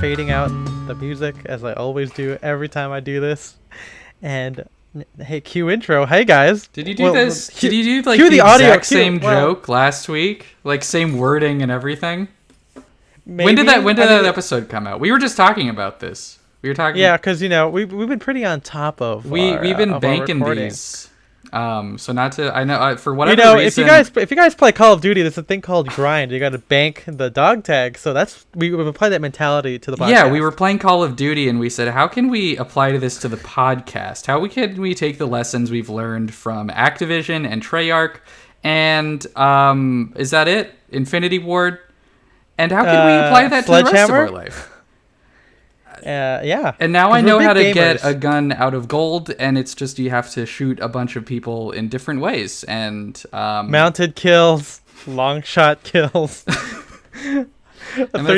fading out the music as I always do every time I do this. And hey, cue intro. Hey guys. Did you do this? Did you do like the audio, exact same joke last week? Like same wording and everything? Maybe? When did that episode come out? We were just talking about this. We were talking. Yeah, because we've been pretty on top of. We've been banking these. So not to, I know for whatever reason. if you guys play Call of Duty, there's a thing called grind. You got to bank the dog tag. So we've applied that mentality to the podcast. Yeah, we were playing Call of Duty and we said, how can we apply this to the podcast? How can we take the lessons we've learned from Activision and Treyarch? And is that it? Infinity Ward? And how can we apply that to the rest of our life? Yeah. And now I know how to get a gun out of gold, and it's just you have to shoot a bunch of people in different ways. And mounted kills, long shot kills, 3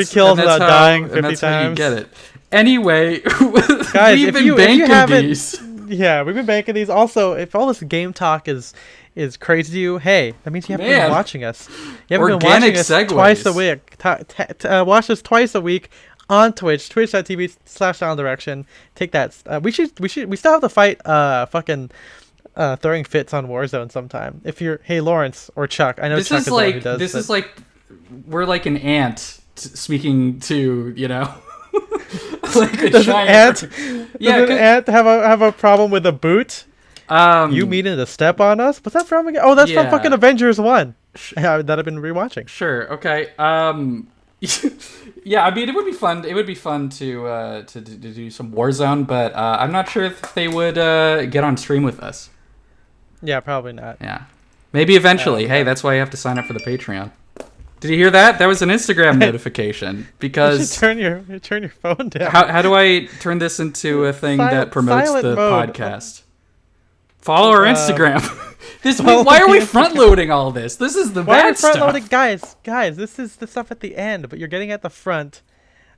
kills without dying 50 times. How you get it. Anyway, guys, we've been banking these. Yeah, we've been banking these. Also, if all this game talk is crazy to you, hey, that means you haven't been watching us. You haven't been watching us twice a week. Watch us twice a week. On Twitch, twitch.tv/downdirection. Take that. We still have to fight fucking throwing fits on Warzone sometime. If you're, hey Lawrence or Chuck, I know this Chuck is the like one who does this is like we're like an ant speaking to like a does giant an ant have a problem with a boot? You meaning to step on us? What's that from again? Oh, that's from fucking Avengers 1 that I've been rewatching. Sure. Okay. Yeah, I mean, it would be fun. It would be fun to do some Warzone, but I'm not sure if they would get on stream with us. Yeah, probably not. Yeah, maybe eventually. Hey, that's why you have to sign up for the Patreon. Did you hear that? That was an Instagram notification. Because you should turn your phone down. How do I turn this into a thing that promotes the podcast? Follow our Instagram. Why are we front loading all this? This is the bad stuff. Why are we front loading, guys? This is the stuff at the end, but you're getting at the front,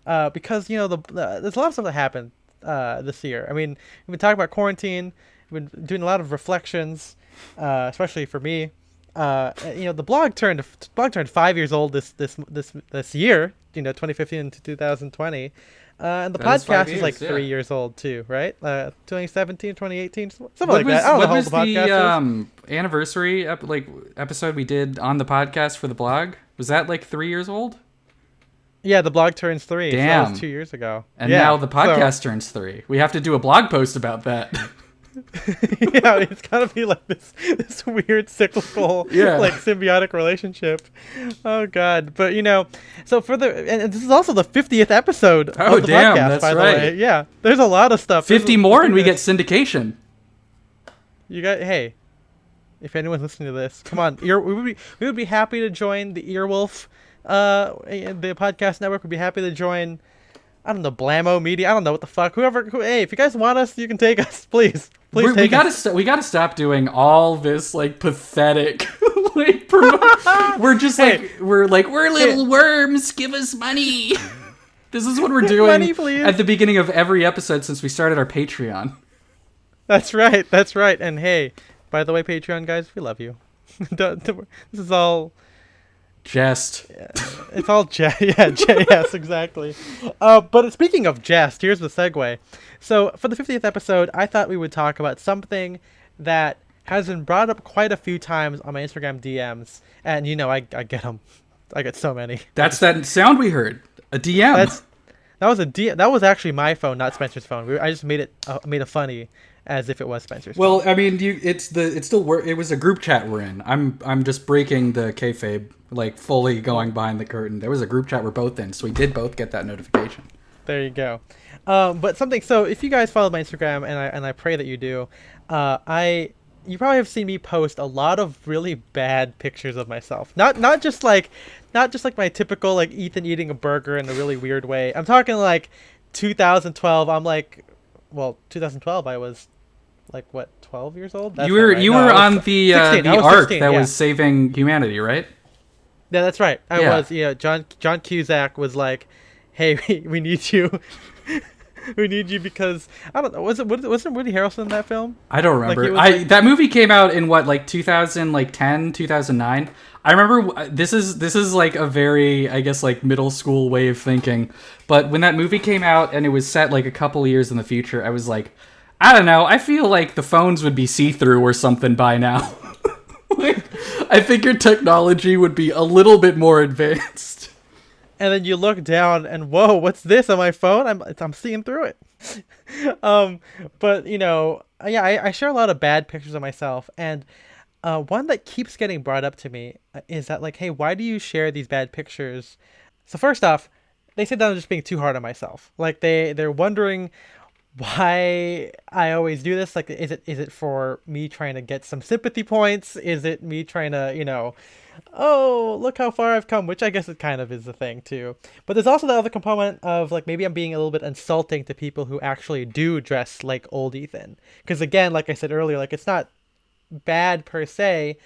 because there's a lot of stuff that happened this year. I mean, we've been talking about quarantine. We've been doing a lot of reflections, especially for me. The blog turned 5 years old this year. 2015 to 2020. And the podcast is like 3 years old too, right? 2017, 2018, something like that. I don't know how old the podcast is. Anniversary episode we did on the podcast for the blog? Was that like 3 years old? Yeah, the blog turns 3. Damn. So that was 2 years ago. And now the podcast turns 3. We have to do a blog post about that. Yeah, it's gotta be like this weird cyclical, like symbiotic relationship. Oh god! But so and this is also the 50th episode of the podcast. That's by right. the way, yeah, there's a lot of stuff. 50 more, and we get syndication. Hey, if anyone's listening to this, come on, we would be happy to join the Earwolf, the podcast network. Would be happy to join. I don't know, Blammo Media. I don't know what the fuck. Hey, if you guys want us, you can take us, please. We gotta stop doing all this like pathetic we're just we're little worms, give us money. This is what we're doing money, please. At the beginning of every episode since we started our Patreon. That's right. And hey, by the way, Patreon guys, we love you. This is all jest. It's all jest. Yes, exactly. But speaking of jest, here's the segue. So for the 50th episode, I thought we would talk about something that has been brought up quite a few times on my Instagram DMs, and I get them. I get so many. That's that sound we heard. A DM. That was actually my phone, not Spencer's phone. I just made it funny, as if it was Spencer's phone. Well, I mean, it was a group chat we're in. I'm just breaking the kayfabe, like fully going behind the curtain. There was a group chat we're both in, so we did both get that notification. There you go. But so if you guys follow my Instagram, and I pray that you do, you probably have seen me post a lot of really bad pictures of myself. Not just like my typical like Ethan eating a burger in a really weird way. I'm talking like 2012. 2012 I was like what, 12 years old? You were on the ark that was saving humanity, right? Yeah, that's right. I was. John Cusack was like, "Hey, we need you." We need you because I don't know. Wasn't Woody Harrelson in that film? I don't Like he remember. was like, That movie came out in what, like 2010, 2009. I remember this is like a very, I guess, like middle school way of thinking. But when that movie came out and it was set like a couple of years in the future, I was like, I don't know. I feel like the phones would be see-through or something by now. Like, I figured technology would be a little bit more advanced. and then you look down and whoa, what's this on my phone? I'm seeing through it. But yeah, I share a lot of bad pictures of myself, and one that keeps getting brought up to me is that like, hey, why do you share these bad pictures? So first off, they say that I'm just being too hard on myself. Like they're wondering why I always do this. Like, is it for me trying to get some sympathy points? Is it me trying to, oh, look how far I've come, which I guess it kind of is the thing too. But there's also the other component of like maybe I'm being a little bit insulting to people who actually do dress like old Ethan. Because again, like I said earlier, like it's not bad per se.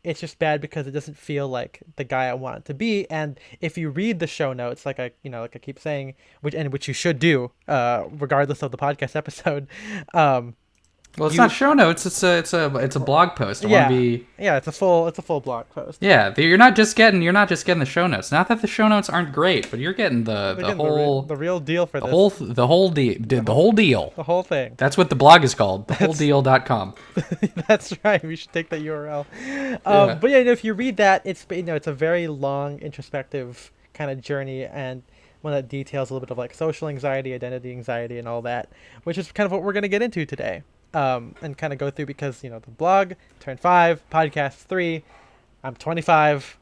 It's just bad because it doesn't feel like the guy I want it to be. And if you read the show notes, like I keep saying, which you should do, regardless of the podcast episode. Well, it's not show notes. It's a blog post. Yeah, it's a full blog post. Yeah, you're not just getting the show notes. Not that the show notes aren't great, but you're getting the whole the real deal for the this. the whole deal. The whole thing. That's what the blog is called. Thewholedeal.com. That's right. We should take that URL. Yeah. But yeah, it's you read that, it's it's a very long introspective kind of journey, and one that details a little bit of like social anxiety, identity anxiety, and all that, which is kind of what we're going to get into today. And kind of go through because the blog turned 5, podcast 3. I'm 25.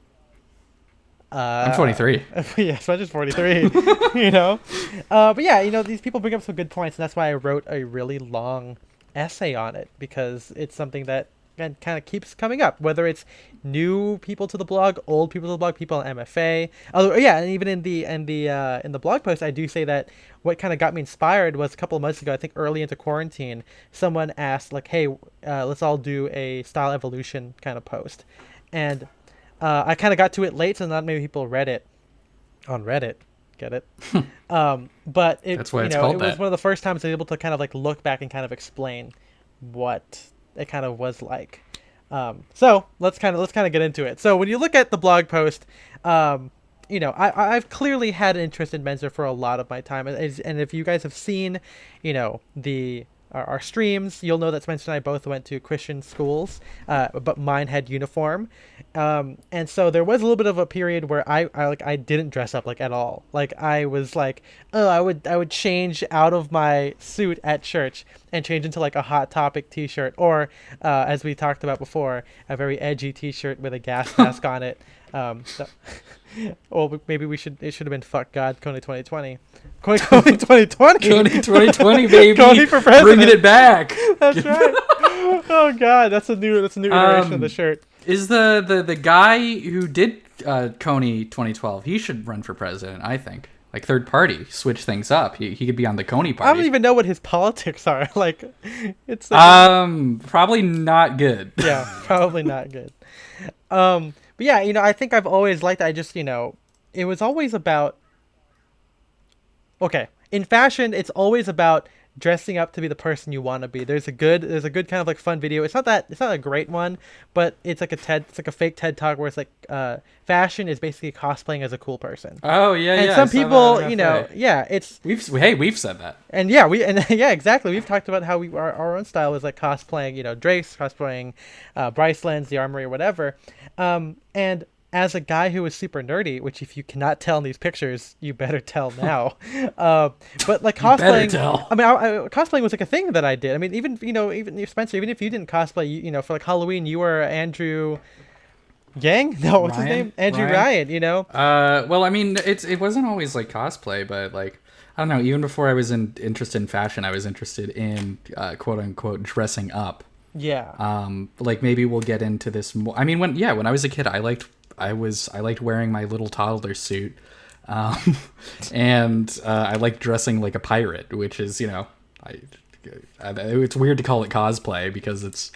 I'm 23. Yeah, so I'm just 43. But yeah, these people bring up some good points, and that's why I wrote a really long essay on it, because it's something that kind of keeps coming up, whether it's new people to the blog, old people to the blog, people on MFA. Although, yeah, and even in the blog post, I do say that what kind of got me inspired was a couple of months ago, I think early into quarantine, someone asked like, hey, let's all do a style evolution kind of post. And I kind of got to it late, so not many people read it on Reddit. Get it? But that's why it's called it was one of the first times I was able to kind of like look back and kind of explain what it kind of was like. So let's kind of get into it. So when you look at the blog post, I've clearly had an interest in Menzer for a lot of my time, and if you guys have seen, our streams, you'll know that Spencer and I both went to Christian schools, but mine had uniform, and so there was a little bit of a period where I didn't dress up like at all. Like I was like, oh, I would change out of my suit at church and change into like a Hot Topic t-shirt, or as we talked about before, a very edgy t-shirt with a gas mask on it. Well, maybe it should have been fuck God, Coney 2020. Coney 2020. Coney 2020, baby. Coney for president. Bringing it back. That's right. Oh God, that's a new iteration of the shirt. Is the guy who did Coney 2012? He should run for president, I think. Like third party, switch things up. He could be on the Coney party. I don't even know what his politics are. Like, it's probably not good. Yeah, probably not good. But yeah, I think I've always liked. I just it was always about. Okay, in fashion, it's always about dressing up to be the person you want to be. There's a good kind of like fun video. It's not a great one, but it's like a fake TED talk where it's like fashion is basically cosplaying as a cool person. Oh yeah, and yeah. some people, it's we've said that. And yeah, exactly. We've talked about how our own style is like cosplaying, Drake's cosplaying, Bryce Lens, The Armory, or whatever. And as a guy who is super nerdy, which if you cannot tell in these pictures, you better tell now. But like cosplaying, I mean, cosplaying was like a thing that I did. I mean, even Spencer, even if you didn't cosplay, for like Halloween, you were Andrew Yang? No, what's his name? Andrew Ryan. Well, I mean, it wasn't always like cosplay, but like I don't know. Even before I was interested in fashion, I was interested in quote unquote dressing up. Yeah. Like maybe we'll get into this more. I mean, when I was a kid, I liked wearing my little toddler suit, and I liked dressing like a pirate, which is it's weird to call it cosplay because it's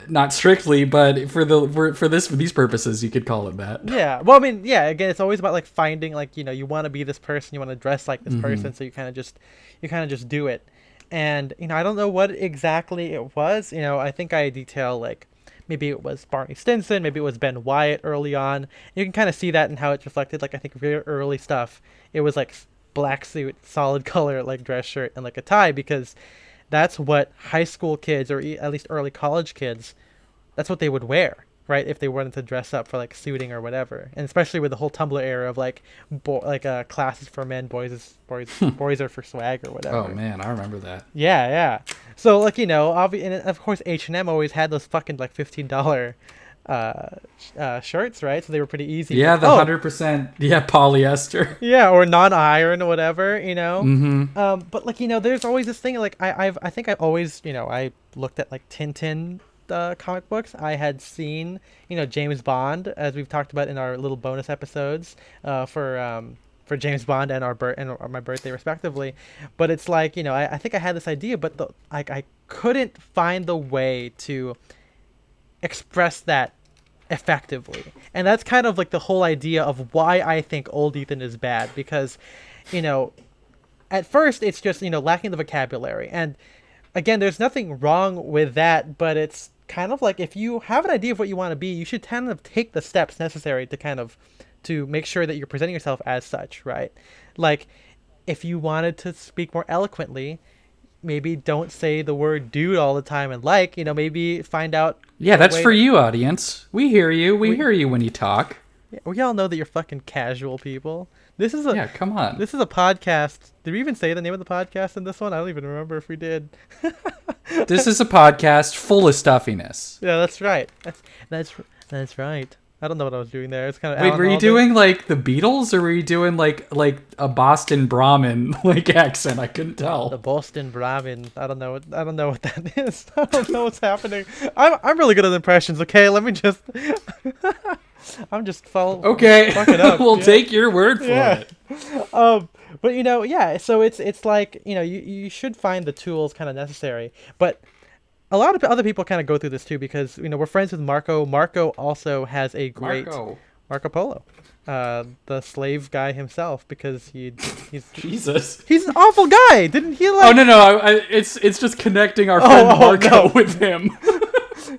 Not strictly, but for these purposes, you could call it that. Yeah. Well, I mean, yeah. Again, it's always about like finding like you want to be this person, you want to dress like this Mm-hmm. person, so you kind of just do it. And I don't know what exactly it was. I think I detail like maybe it was Barney Stinson, maybe it was Ben Wyatt early on. You can kind of see that in how it's reflected. Like I think very early stuff, it was like black suit, solid color, like dress shirt and like a tie because that's what high school kids or at least early college kids that's what they would wear, right? If they wanted to dress up for like suiting or whatever, and especially with the whole Tumblr era of like, classes for men, boys are for swag or Oh whatever. man, I remember that. Yeah, yeah. So like and of course H&M always had those fucking like $15 shirts, right? So they were pretty easy. Yeah, the 100%. Yeah, polyester. Yeah, or non-iron or whatever. Mm-hmm. But like there's always this thing like I think I always I looked at like Tintin comic books. I had seen James Bond as we've talked about in our little bonus episodes for James Bond and my birthday respectively. But it's like I think I had this idea, but I couldn't find the way to express that effectively. And that's kind of like the whole idea of why I think old Ethan is bad because you know at first it's just lacking the vocabulary, and again there's nothing wrong with that, but it's kind of like if you have an idea of what you want to be, you should kind of take the steps necessary to kind of to make sure that you're presenting yourself as such, right? Like if you wanted to speak more eloquently, maybe don't say the word dude all the time, and maybe find out Yeah, a that's way for you, audience. We hear you. We we hear you when you talk. yeah, we all know that you're fucking casual people. This is a Yeah, come on. this is a podcast. Did we even say the name of the podcast in this one? I don't even remember if we did. This is a podcast full of stuffiness. Yeah, that's right. That's that's right. I don't know what I was doing there. It's kind of Wait, Alan were you Alda. doing like the Beatles, or were you doing like a Boston Brahmin like accent? I couldn't The tell. Boston Brahmin. I don't know what that is. I don't know what's happening. I'm really good at impressions. Okay, let me just. I'm just Okay, fuck it up. we'll Yeah. take your word for Yeah. it. But yeah. So it's like you should find the tools kind of necessary. But a lot of other people kind of go through this too because we're friends with Marco. Marco also has a great Marco. Marco Polo, the slave guy himself because he's Jesus. he's an awful guy. Didn't he like? Oh no, it's just connecting our Oh, friend oh, Marco no. with him.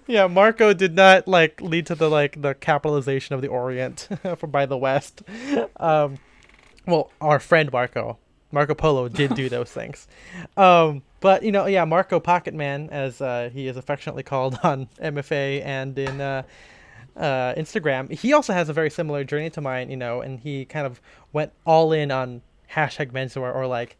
Yeah, Marco did not like lead to the capitalization of the Orient by the West. Well, our friend Marco Polo did do those things. But yeah, Marco Pocket Man, as he is affectionately called on MFA and in Instagram, he also has a very similar journey to mine. And he kind of went all in on hashtag menswear or like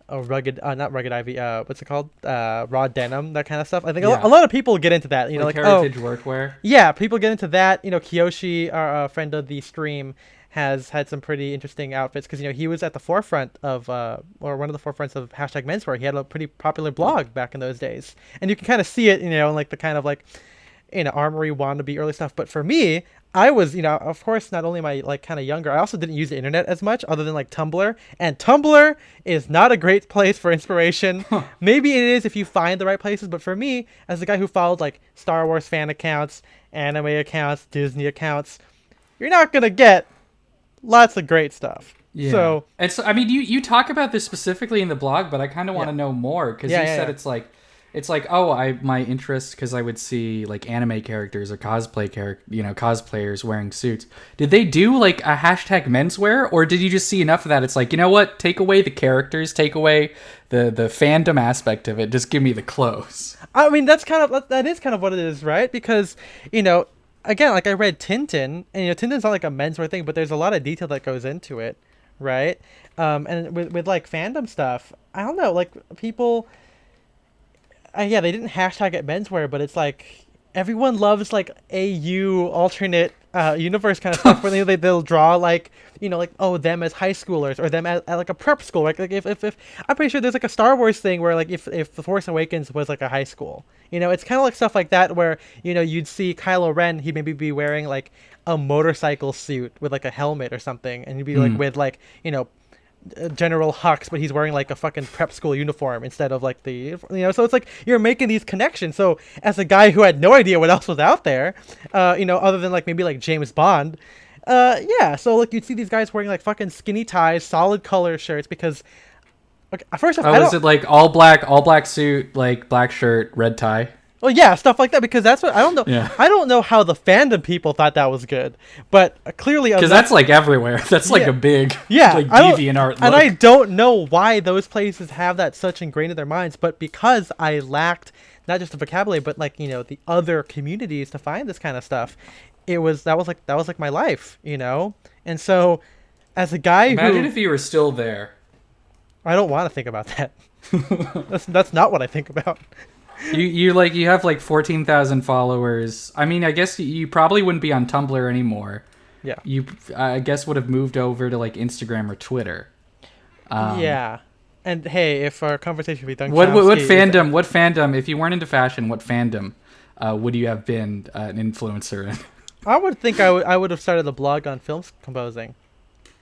a rugged, not rugged ivy. What's it called? Raw denim, that kind of stuff. I think Yeah. a lot of people get into that. Like like heritage workwear. yeah, people get into that. Kiyoshi, our friend of the stream, has had some pretty interesting outfits because he was at the forefront of or one of the forefronts of hashtag menswear. He had a pretty popular blog back in those days, and you can kind of see it, in like the kind of like armory wannabe early stuff. But for me, I was, of course, not only am I like kind of younger, I also didn't use the internet as much other than like Tumblr, and Tumblr is not a great place for inspiration. Maybe it is if you find the right places, but for me, as a guy who followed like Star Wars fan accounts, anime accounts, Disney accounts, you're not gonna get lots of great stuff. Yeah. So I mean, you talk about this specifically in the blog, but I kind of want to Yeah. know more because Yeah, you yeah, said yeah. it's like my interest because I would see like anime characters or cosplayers wearing suits. Did they do like a hashtag menswear, or did you just see enough of that? It's like, you know what? Take away the characters, take away the fandom aspect of it. Just give me the clothes. I mean, that is kind of what it is, right? Because again, like I read Tintin, and Tintin's not like a menswear thing, but there's a lot of detail that goes into it, right? And with like fandom stuff, I don't know, like people, yeah, they didn't hashtag it menswear, but it's like everyone loves like AU alternate universe kind of stuff where they'll draw like like them as high schoolers or them at like a prep school, like if I'm pretty sure there's like a Star Wars thing where like if the Force Awakens was like a high school, it's kind of like stuff like that where you'd see Kylo Ren, he'd maybe be wearing like a motorcycle suit with like a helmet or something, and you'd be like with like General Hux, but he's wearing like a fucking prep school uniform instead of like so it's like you're making these connections. So as a guy who had no idea what else was out there, other than like maybe like James Bond, yeah. So like you'd see these guys wearing like fucking skinny ties, solid color shirts because. Okay, first off, Oh, is it like all black suit, like black shirt, red tie? Well, yeah, stuff like that because that's what I don't know. Yeah. I don't know how the fandom people thought that was good, but clearly Because that's like everywhere. That's like Yeah. a big like I don't- deviant art look. and I don't know why those places have that such ingrained in their minds, but because I lacked not just the vocabulary, but like the other communities to find this kind of stuff, that was like my life, and so as a guy Imagine who if you were still there. I don't want to think about that. That's not what I think about. You have like 14,000 followers. I mean, I guess you probably wouldn't be on Tumblr anymore. Yeah. You, I guess, would have moved over to like Instagram or Twitter. Yeah. And hey, if our conversation would be done, What fandom? What fandom? If you weren't into fashion, what fandom would you have been an influencer in? I would think I would have started a blog on film composing.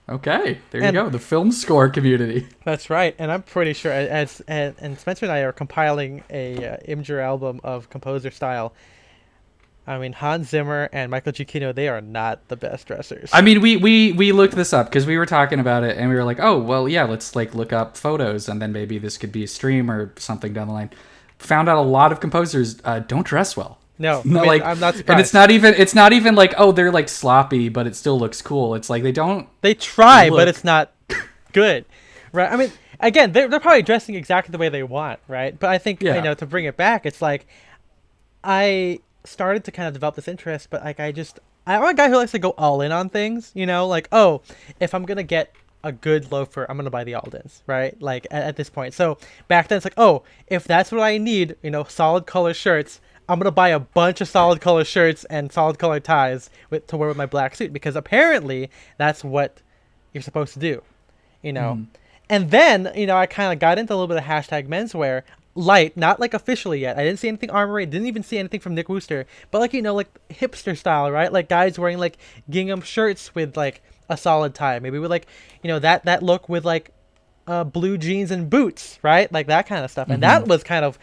Okay, there you go. The film score community. That's right, and I'm pretty sure and Spencer and I are compiling a Imgur album of composer style. I mean, Hans Zimmer and Michael Giacchino, they are not the best dressers. I mean, we looked this up because we were talking about it, and we were like, oh, well, yeah, let's like look up photos, and then maybe this could be a stream or something down the line. Found out a lot of composers don't dress well. No, like, I'm not surprised. And it's not even like, oh, they're like sloppy, but it still looks cool. It's like they try, but it's not good, right? I mean, again, they're probably dressing exactly the way they want, right? But I think to bring it back, it's like I started to kind of develop this interest, but like I'm a guy who likes to go all in on things, like, oh, if I'm gonna get a good loafer, I'm gonna buy the Aldens, right? Like at this point. So back then it's like, oh, if that's what I need, solid color shirts, I'm gonna buy a bunch of solid color shirts and solid color ties to wear with my black suit because apparently that's what you're supposed to do, And then I kind of got into a little bit of hashtag menswear, light, not like officially yet. I didn't see anything Armory, didn't even see anything from Nick Wooster, but like like hipster style, right? Like guys wearing like gingham shirts with like a solid tie, maybe with like that look with like blue jeans and boots, right? Like that kind of stuff. And that was kind of,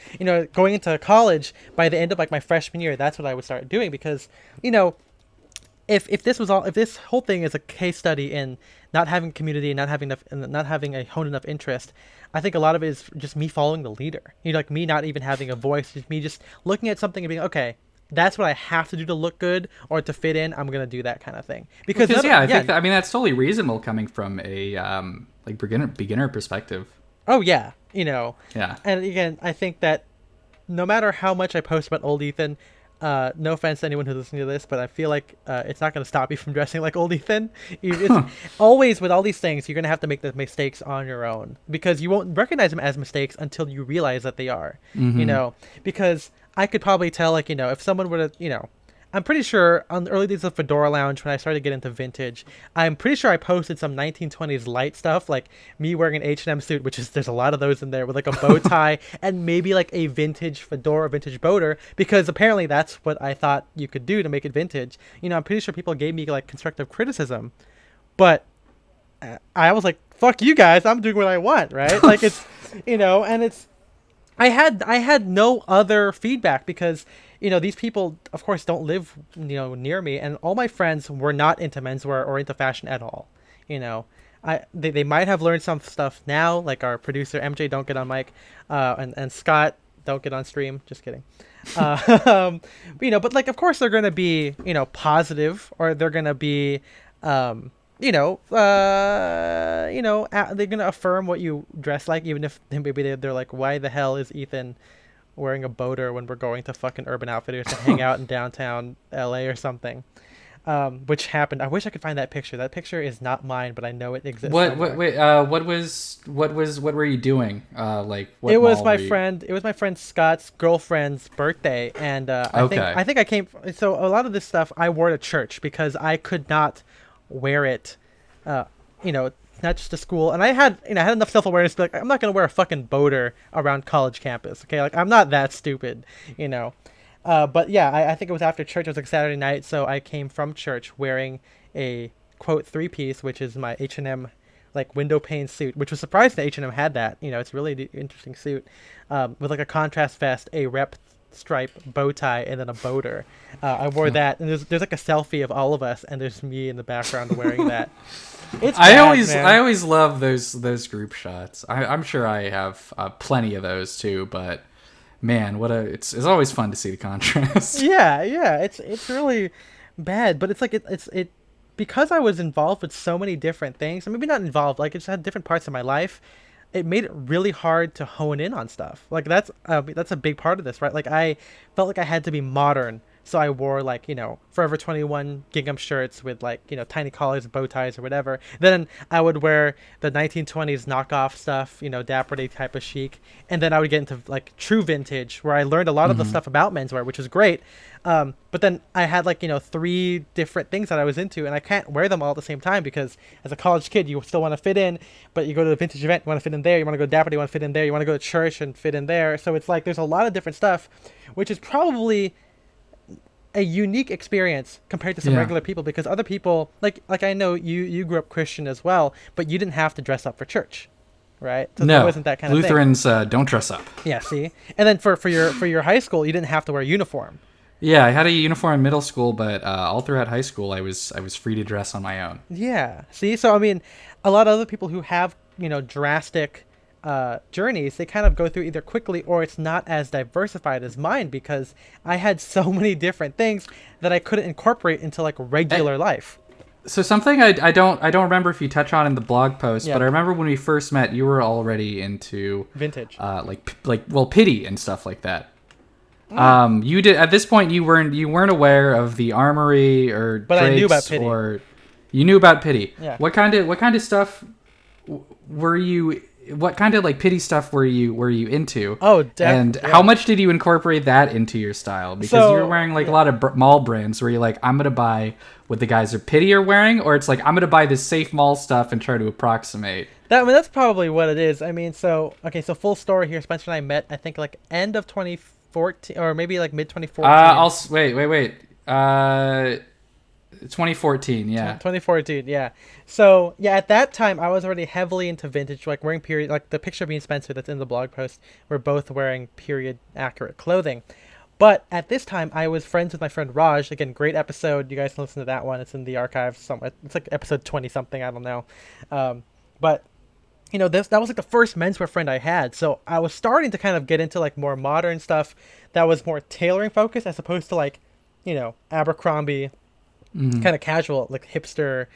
going into college by the end of like my freshman year, that's what I would start doing because, if this whole thing is a case study in not having community, not having a honed enough interest, I think a lot of it is just me following the leader. Like me not even having a voice, just me just looking at something and being, okay, that's what I have to do to look good or to fit in. I'm gonna do that kind of thing because I think that's totally reasonable coming from a like beginner perspective. Oh yeah, Yeah. And again, I think that no matter how much I post about old Ethan, no offense to anyone who's listening to this, but I feel like it's not going to stop you from dressing like old Ethan. It's always with all these things, you're going to have to make the mistakes on your own because you won't recognize them as mistakes until you realize that they are. Because I could probably tell, like, if someone were to, I'm pretty sure on the early days of Fedora Lounge, when I started to get into vintage, I'm pretty sure I posted some 1920s light stuff, like me wearing an H&M suit, there's a lot of those in there, with like a bow tie and maybe like a vintage fedora, vintage boater, because apparently that's what I thought you could do to make it vintage. I'm pretty sure people gave me like constructive criticism, but I was like, fuck you guys, I'm doing what I want, right? Like it's, and it's, I had no other feedback because these people of course don't live near me, and all my friends were not into menswear or into fashion at all. They might have learned some stuff now, like our producer MJ, don't get on mic, and Scott, don't get on stream, just kidding. But like of course they're gonna be positive, or they're gonna be they're gonna affirm what you dress like, even if maybe they're like, why the hell is Ethan wearing a boater when we're going to fucking Urban Outfitters to hang out in downtown LA or something, which happened. I wish I could find that picture. That picture is not mine, but I know it exists. What were you doing? What it was mall my were you- friend. It was my friend Scott's girlfriend's birthday, and Okay. I think I came. So a lot of this stuff I wore to church because I could not wear it, not just to school. And I had enough self-awareness to be like, I'm not gonna wear a fucking boater around college campus. Okay, like I'm not that stupid, But yeah, I think it was after church. It was like Saturday night, so I came from church wearing a quote 3-piece, which is my H&M like window pane suit, which was surprising that H&M had that. It's really interesting suit, with like a contrast vest, a rep stripe bow tie, and then a boater. I wore that, and there's like a selfie of all of us, and there's me in the background wearing that. It's bad, man. I always love those group shots. I'm sure I have plenty of those too, but man, it's always fun to see the contrast. Yeah, it's really bad, but it's like it because I was involved with so many different things. Maybe not involved, like it just had different parts of my life. It made it really hard to hone in on stuff. Like that's a big part of this, right? Like I felt like I had to be modern. So I wore like, Forever 21 gingham shirts with like, tiny collars, bow ties or whatever. Then I would wear the 1920s knockoff stuff, dapper day type of chic. And then I would get into like true vintage, where I learned a lot of the stuff about menswear, which was great. But then I had like, 3 different things that I was into, and I can't wear them all at the same time, because as a college kid, you still want to fit in, but you go to the vintage event, you want to fit in there, you want to go to dapper day, you want to fit in there, you want to go to church and fit in there. So it's like there's a lot of different stuff, which is probably a unique experience compared to some regular people, because other people like I know you grew up Christian as well, but you didn't have to dress up for church, right? So no, there wasn't that kind Lutherans don't dress up. Yeah, see, and then for your high school, you didn't have to wear a uniform. Yeah, I had a uniform in middle school, but all throughout high school, I was free to dress on my own. Yeah, see, so I mean, a lot of other people who have drastic journeys, they kind of go through either quickly, or it's not as diversified as mine, because I had so many different things that I couldn't incorporate into like regular life. So something I don't remember if you touch on in the blog post, but I remember when we first met, you were already into vintage, pity and stuff like that. You did at this point. You weren't aware of the Armory or but Drake's, I knew about pity. Or you knew about pity. Yeah. What kind of stuff were you? What kind of like pity stuff were you into? Oh, and how much did you incorporate that into your style? Because you were wearing like a lot of mall brands where you're like, I'm gonna buy what the guys at Pity are wearing, or it's like I'm gonna buy this safe mall stuff and try to approximate. That's probably what it is. I mean, so full story here. Spencer and I met, I think, like end of 2014, or maybe like mid 2014. Wait. 2014, yeah. 2014, yeah. So, yeah, at that time, I was already heavily into vintage, like wearing period, like the picture of me and Spencer that's in the blog post, we're both wearing period-accurate clothing. But at this time, I was friends with my friend Raj. Again, great episode. You guys can listen to that one. It's in the archives somewhere. It's like episode 20-something, I don't know. But, that was like the first menswear friend I had. So I was starting to kind of get into like more modern stuff that was more tailoring focused, as opposed to like, Abercrombie, kind of casual, like hipster,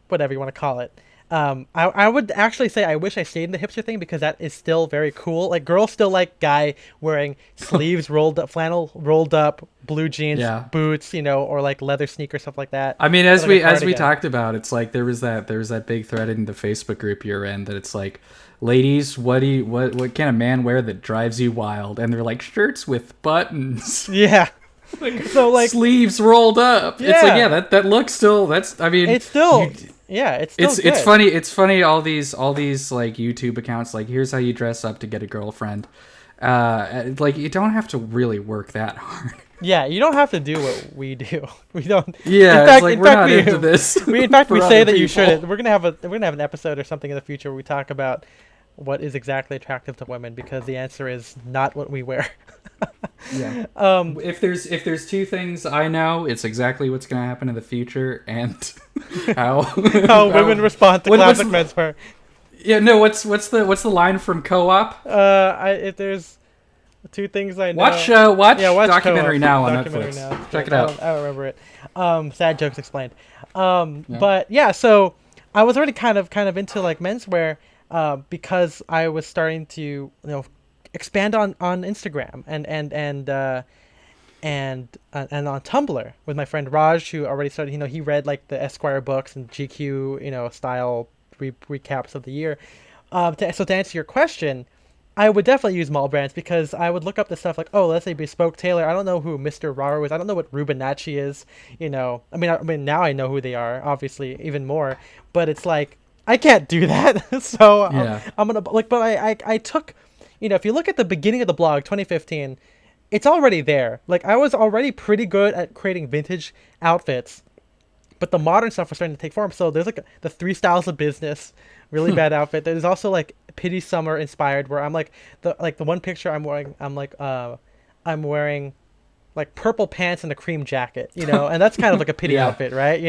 whatever you want to call it. I would actually say I wish I stayed in the hipster thing, because that is still very cool. Like girls still like guy wearing sleeves rolled up, flannel rolled up, blue jeans, boots, or like leather sneakers, stuff like that. I mean, as we talked about, it's like there was that big thread in the Facebook group you're in that it's like, ladies, what can a man wear that drives you wild? And they're like, shirts with buttons. Yeah. So like sleeves rolled up. Yeah. It's like that look still. That's, I mean, it's still it's funny. It's funny. All these like YouTube accounts, like here's how you dress up to get a girlfriend. Like you don't have to really work that hard. Yeah, you don't have to do what we do. We don't. Yeah, in fact, we're not into this. We say that you shouldn't. We're gonna have an episode or something in the future where we talk about what is exactly attractive to women, because the answer is not what we wear. Yeah. If there's 2 things I know, it's exactly what's going to happen in the future and how women respond to classic menswear. Yeah. No. What's the line from Co-op? If there's 2 things I know. Watch documentary Co-op. Now on Netflix. Now. Check it out. I don't remember it. Sad jokes explained. But yeah, so I was already kind of into like menswear, because I was starting to expand on Instagram and on Tumblr with my friend Raj, who already started. He read like the Esquire books and GQ style recaps of the year. So to answer your question, I would definitely use mall brands, because I would look up the stuff like, oh, let's say Bespoke Tailor. I don't know who Mr. Raro is. I don't know what Rubinacci is. I mean now I know who they are, obviously, even more. But it's like I can't do that. So I'm gonna like. But I took. If you look at the beginning of the blog, 2015, it's already there. Like I was already pretty good at creating vintage outfits, but the modern stuff was starting to take form. So there's like the three styles of business, really bad outfit. There's also like pity summer inspired, where I'm like the one picture I'm wearing, I'm wearing like purple pants and a cream jacket, and that's kind of like a pity Yeah. outfit, right?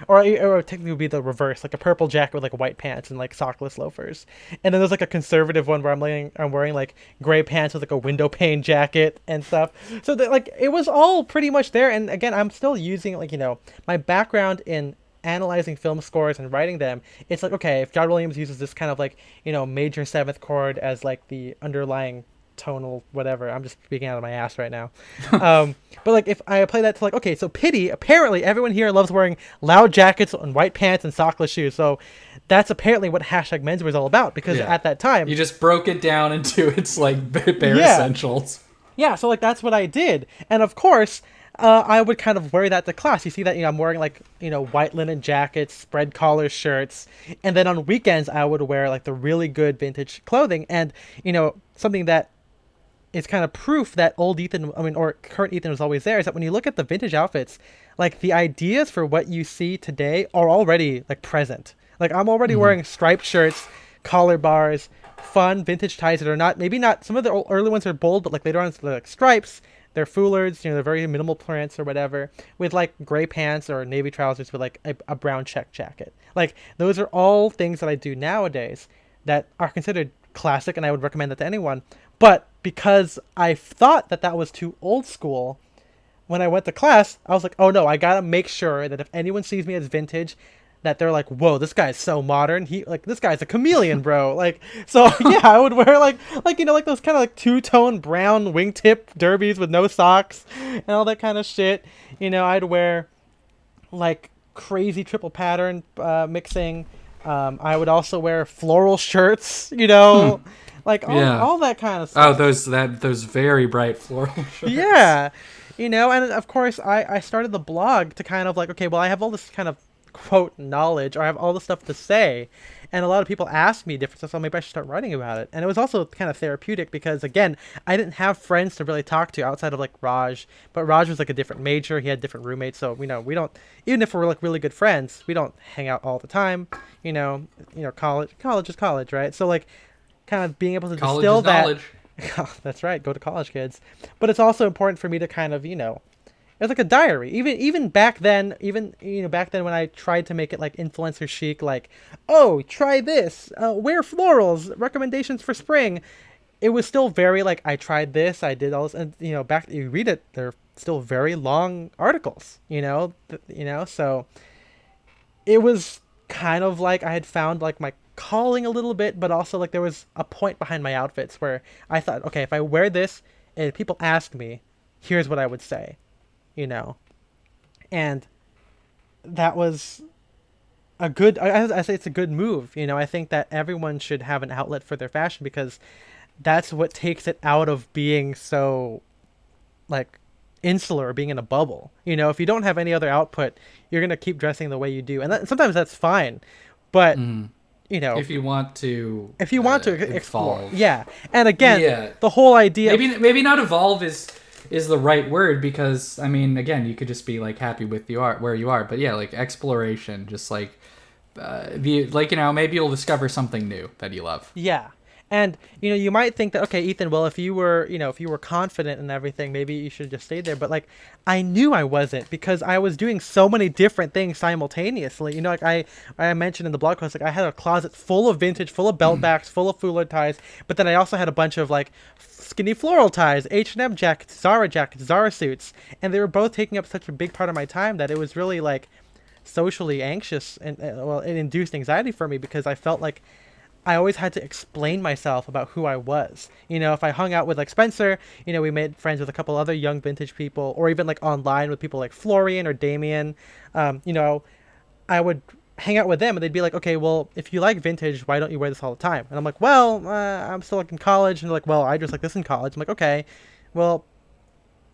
Or technically would be the reverse, like a purple jacket with like white pants and like sockless loafers. And then there's like a conservative one where I'm wearing like gray pants with like a window pane jacket and stuff. So that, like, it was all pretty much there. And again, I'm still using like, my background in analyzing film scores and writing them. It's like, okay, if John Williams uses this kind of like, major seventh chord as like the underlying tonal whatever, I'm just speaking out of my ass right now. But like if I apply that to like, okay, so pity, apparently everyone here loves wearing loud jackets and white pants and sockless shoes, so that's apparently what hashtag menswear is all about, because at that time You just broke it down into its like bare Yeah. essentials. yeah, so like that's what I did. And of course, I would kind of wear that to class. You see that, I'm wearing like, white linen jackets, spread collar shirts, and then on weekends I would wear like the really good vintage clothing. And something that is kind of proof that old Ethan, or current Ethan, was always there, is that when you look at the vintage outfits, like the ideas for what you see today are already like present. Like I'm already wearing striped shirts, collar bars, fun vintage ties that are maybe not, some of the early ones are bold, but like later on it's like stripes, they're foulards, they're very minimal prints or whatever, with like gray pants or navy trousers with like a brown check jacket. Like those are all things that I do nowadays that are considered classic, and I would recommend that to anyone. But because I thought that was too old school, when I went to class, I was like, oh no, I gotta make sure that if anyone sees me as vintage, that they're like, whoa, this guy's so modern. This guy's a chameleon, bro. Like, so yeah, I would wear like those kind of like two-tone brown wingtip derbies with no socks and all that kind of shit. I'd wear like crazy triple pattern mixing. I would also wear floral shirts, like all that kind of stuff. Oh, those very bright floral shirts. Yeah, and of course I started the blog to kind of like, okay, well, I have all this kind of quote knowledge, or I have all this stuff to say, and a lot of people ask me different stuff, so maybe I should start writing about it. And it was also kind of therapeutic because, again, I didn't have friends to really talk to outside of like Raj, but Raj was like a different major, he had different roommates, so we don't, even if we're like really good friends, we don't hang out all the time. College is college, right? So like kind of being able to College distill is that knowledge. That's right, go to college, kids. But it's also important for me to kind of, it's like a diary. Even back then, back then when I tried to make it like influencer chic, like, oh, try this, wear florals, recommendations for spring. It was still very like, I tried this, I did all this, and back, you read it, they're still very long articles, so it was kind of like I had found like my calling a little bit, but also like there was a point behind my outfits where I thought, okay, if I wear this and people ask me, here's what I would say, and that was a good, I say it's a good move. I think that everyone should have an outlet for their fashion, because that's what takes it out of being so like insular or being in a bubble. If you don't have any other output, you're going to keep dressing the way you do. And sometimes that's fine, but if you want to explore. evolve. Yeah. And again, Yeah. the whole idea Maybe not evolve is the right word, because again, you could just be like happy with where you are, but yeah, like exploration, just like maybe you'll discover something new that you love. Yeah. And you might think that, okay, Ethan, well, if you were confident in everything, maybe you should just stay there. But like, I knew I wasn't, because I was doing so many different things simultaneously. Like I mentioned in the blog post, like I had a closet full of vintage, full of belt backs, full of foulard ties, but then I also had a bunch of like skinny floral ties, H&M jackets, Zara suits, and they were both taking up such a big part of my time that it was really like socially anxious, and it induced anxiety for me, because I felt like I always had to explain myself about who I was. If I hung out with like Spencer, we made friends with a couple other young vintage people, or even like online with people like Florian or Damien. I would hang out with them and they'd be like, okay, well, if you like vintage, why don't you wear this all the time? And I'm like, well, I'm still like in college. And they're like, well, I just like this in college. I'm like, okay, well,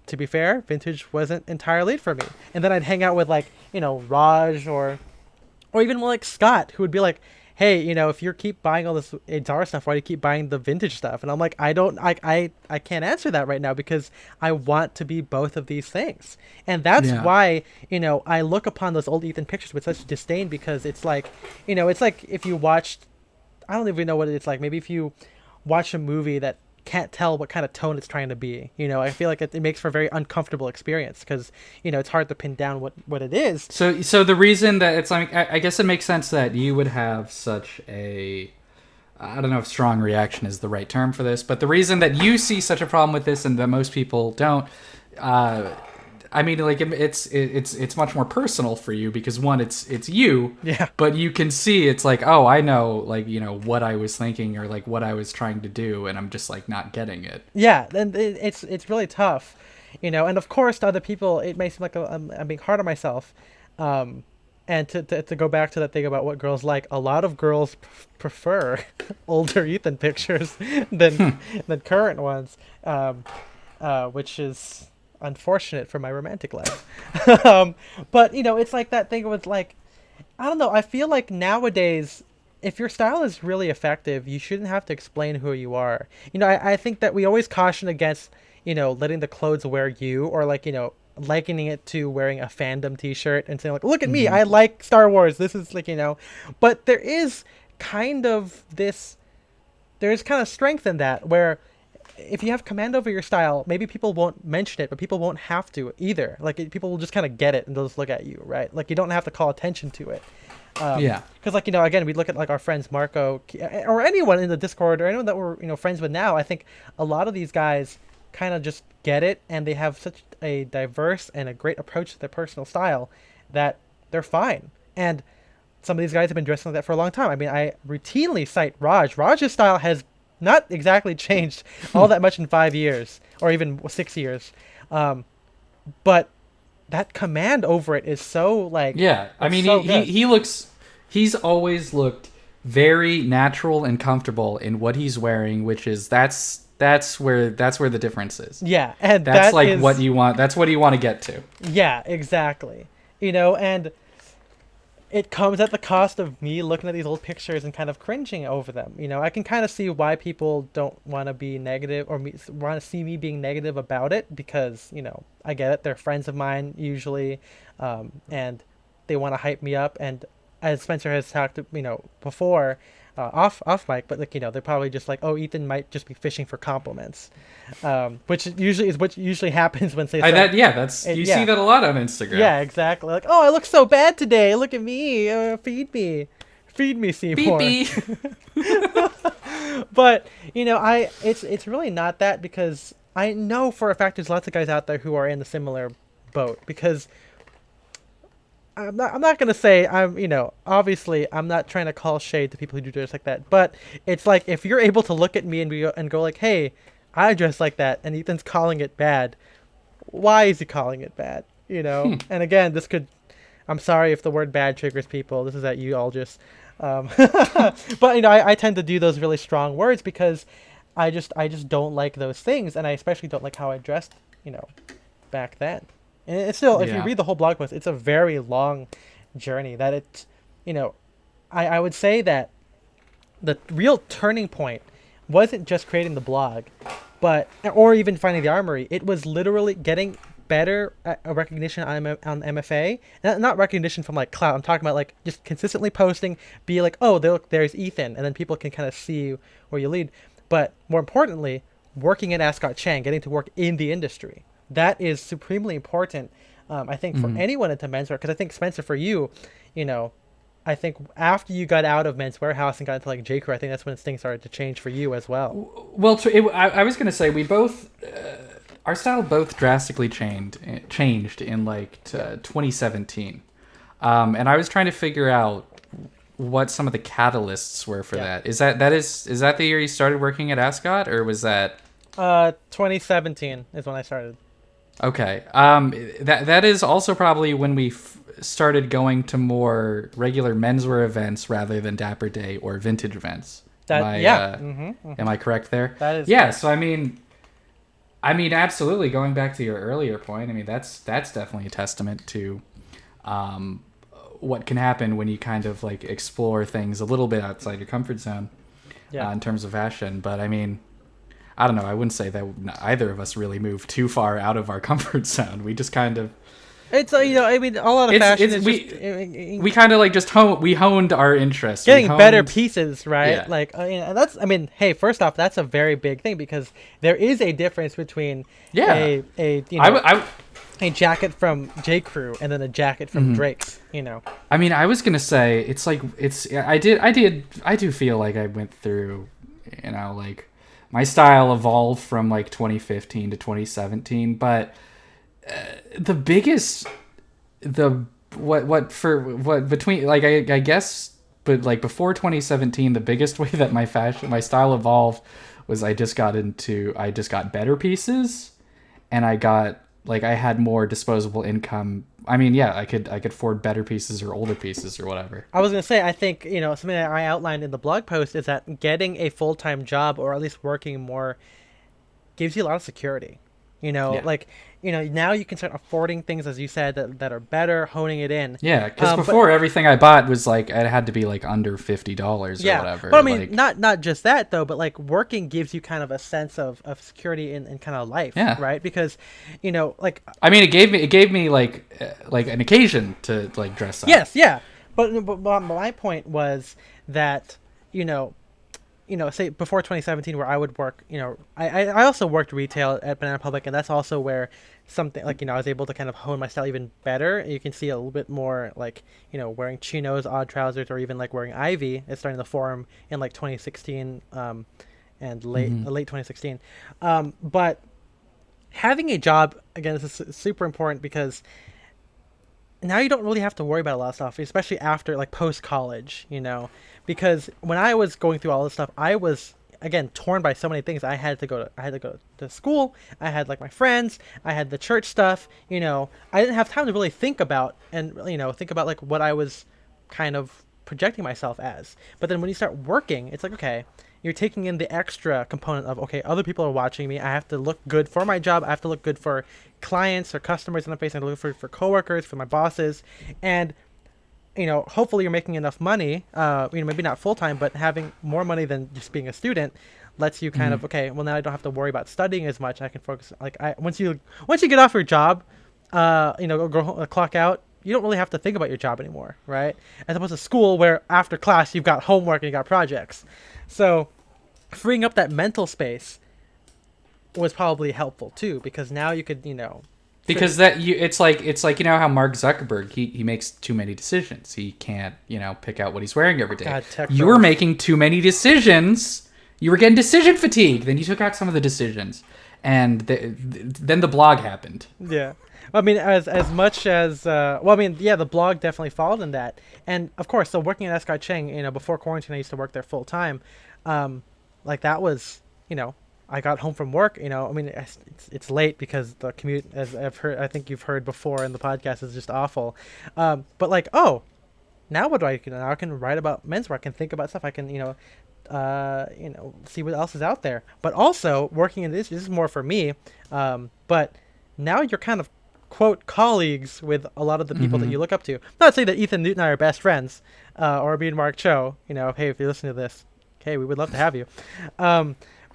to be fair, vintage wasn't entirely it for me. And then I'd hang out with like, Raj or even like Scott, who would be like, hey, if you keep buying all this Zara stuff, why do you keep buying the vintage stuff? And I'm like, I don't, I can't answer that right now because I want to be both of these things. And that's Yeah. why, I look upon those old Ethan pictures with such disdain, because it's like, it's like if you watched, I don't even know what it's like. Maybe if you watch a movie that can't tell what kind of tone it's trying to be. I feel like it makes for a very uncomfortable experience because, it's hard to pin down what it is. So the reason that it's like, I guess it makes sense that you would have such a, I don't know if strong reaction is the right term for this, but the reason that you see such a problem with this and that most people don't, I mean, like it's much more personal for you because one, it's you, Yeah. but you can see it's like, oh, I know, like, what I was thinking or like what I was trying to do, and I'm just like not getting it. Yeah, and it's really tough, and of course to other people it may seem like I'm being hard on myself, and to go back to that thing about what girls like, a lot of girls prefer older Ethan pictures than current ones, which is unfortunate for my romantic life. But it's like that thing with like, I don't know, I feel like nowadays if your style is really effective, you shouldn't have to explain who you are. I think that we always caution against letting the clothes wear you, or like likening it to wearing a fandom t-shirt and saying like, look at me, I like Star Wars, this is like, but there is kind of strength in that, where if you have command over your style, maybe people won't mention it, but people won't have to either. Like people will just kind of get it and they'll just look at you, right? Like you don't have to call attention to it. Yeah. Because like again, we look at like our friends Marco or anyone in the Discord or anyone that we're friends with now. I think a lot of these guys kind of just get it, and they have such a diverse and a great approach to their personal style that they're fine. And some of these guys have been dressing like that for a long time. I mean, I routinely cite Raj. Raj's style has not exactly changed all that much in 5 years or even 6 years, but that command over it is so like, yeah. I mean, so he's always looked very natural and comfortable in what he's wearing, which is that's where the difference is. Yeah, and that's that like is, what you want. That's what you want to get to. Yeah, exactly. And it comes at the cost of me looking at these old pictures and kind of cringing over them. I can kind of see why people don't want to be negative or want to see me being negative about it, because, I get it. They're friends of mine usually, and they want to hype me up. And as Spencer has talked, before, off mic, but like, they're probably just like, oh, Ethan might just be fishing for compliments, which usually is what usually happens when they start, you see that a lot on Instagram. Yeah, exactly. Like, oh, I look so bad today. Look at me. Feed me, Seymour. But it's really not that, because I know for a fact there's lots of guys out there who are in a similar boat, because I'm not gonna say obviously I'm not trying to call shade to people who do dress like that, but it's like, if you're able to look at me and go like, hey, I dress like that, and Ethan's calling it bad, why is he calling it bad? And again, I'm sorry if the word bad triggers people. This is at you all just, but I tend to do those really strong words because I just don't like those things, and I especially don't like how I dressed, back then. And it's still, if you read the whole blog post, it's a very long journey that I would say that the real turning point wasn't just creating the blog, or even finding the armory. It was literally getting better at recognition on MFA, and not recognition from like clout. I'm talking about like just consistently posting, be like, oh, there's Ethan, and then people can kind of see where you lead. But more importantly, working at Ascot Chang, getting to work in the industry. That is supremely important, I think, for anyone into menswear. Because I think, Spencer, for you, I think after you got out of Men's Warehouse and got into like J.Crew, I think that's when things started to change for you as well. Well, I was going to say, we both, our style both drastically changed in like 2017. And I was trying to figure out what some of the catalysts were for that. Is that the year you started working at Ascot, or was that 2017 is when I started. Okay. That is also probably when we started going to more regular menswear events rather than Dapper Day or vintage events. Am I correct there? That is yeah. correct. So I mean, absolutely. Going back to your earlier point, I mean that's definitely a testament to what can happen when you kind of like explore things a little bit outside your comfort zone in terms of fashion. But I mean, I don't know. I wouldn't say that either of us really moved too far out of our comfort zone. We just kind of. It's I mean, a lot of fashion is we kind of like just honed our interest. Getting better pieces, right? Yeah. Like, and that's, I mean, hey, first off, that's a very big thing because there is a difference between a a jacket from J. Crew and then a jacket from Drake's. I mean, I was gonna say I do feel like I went through, like my style evolved from like 2015 to 2017, but. The biggest, between like I guess, but like before 2017, the biggest way that my style evolved was I just got better pieces, and I had more disposable income. I mean, yeah, I could afford better pieces or older pieces or whatever. I was gonna say, I think something that I outlined in the blog post is that getting a full-time job or at least working more gives you a lot of security. Now you can start affording things, as you said, that are better, honing it in. Yeah, because before everything I bought was like, it had to be like under $50 or whatever. But I mean, not just that though, but like working gives you kind of a sense of security in kind of life, right? Because, like. I mean, it gave me like an occasion to like dress up. Yes, yeah. But my point was that, say before 2017 where I would work, I also worked retail at Banana Republic, and that's also where something like, I was able to kind of hone my style even better. You can see a little bit more like, wearing chinos, odd trousers, or even like wearing Ivy. It's starting to form in like 2016 and late 2016. But having a job, again, this is super important because now you don't really have to worry about a lot of stuff, especially after like post-college, because when I was going through all this stuff, I was, again, torn by so many things. I had to go to school. I had like my friends. I had the church stuff. I didn't have time to really think about like what I was kind of projecting myself as. But then when you start working, it's like, okay, you're taking in the extra component of, okay, other people are watching me. I have to look good for my job. I have to look good for clients or customers in the face. I have to look for coworkers, for my bosses, and hopefully you're making enough money, maybe not full-time, but having more money than just being a student lets you kind of, okay, well, now I don't have to worry about studying as much. I can focus, once you get off your job, clock out, you don't really have to think about your job anymore, right? As opposed to school where after class, you've got homework and you got projects. So freeing up that mental space was probably helpful too, because now you could, because it's like how Mark Zuckerberg he makes too many decisions. He can't pick out what he's wearing every day. God, you were making too many decisions. You were getting decision fatigue. Then you took out some of the decisions, and then the blog happened. Yeah, I mean, as much as the blog definitely followed in that, and of course, so working at Escott Chang, before quarantine, I used to work there full time. Like that was, I got home from work, I mean, it's late because the commute, as I think you've heard before in the podcast, is just awful. But like, oh, now what do I, now I can write about menswear. I can think about stuff. I can, see what else is out there. But also working in this is more for me. But now you're kind of, quote, colleagues with a lot of the people that you look up to. Not saying that Ethan Newton and I are best friends, or me and Mark Cho, hey, if you're listening to this, hey, we would love to have you.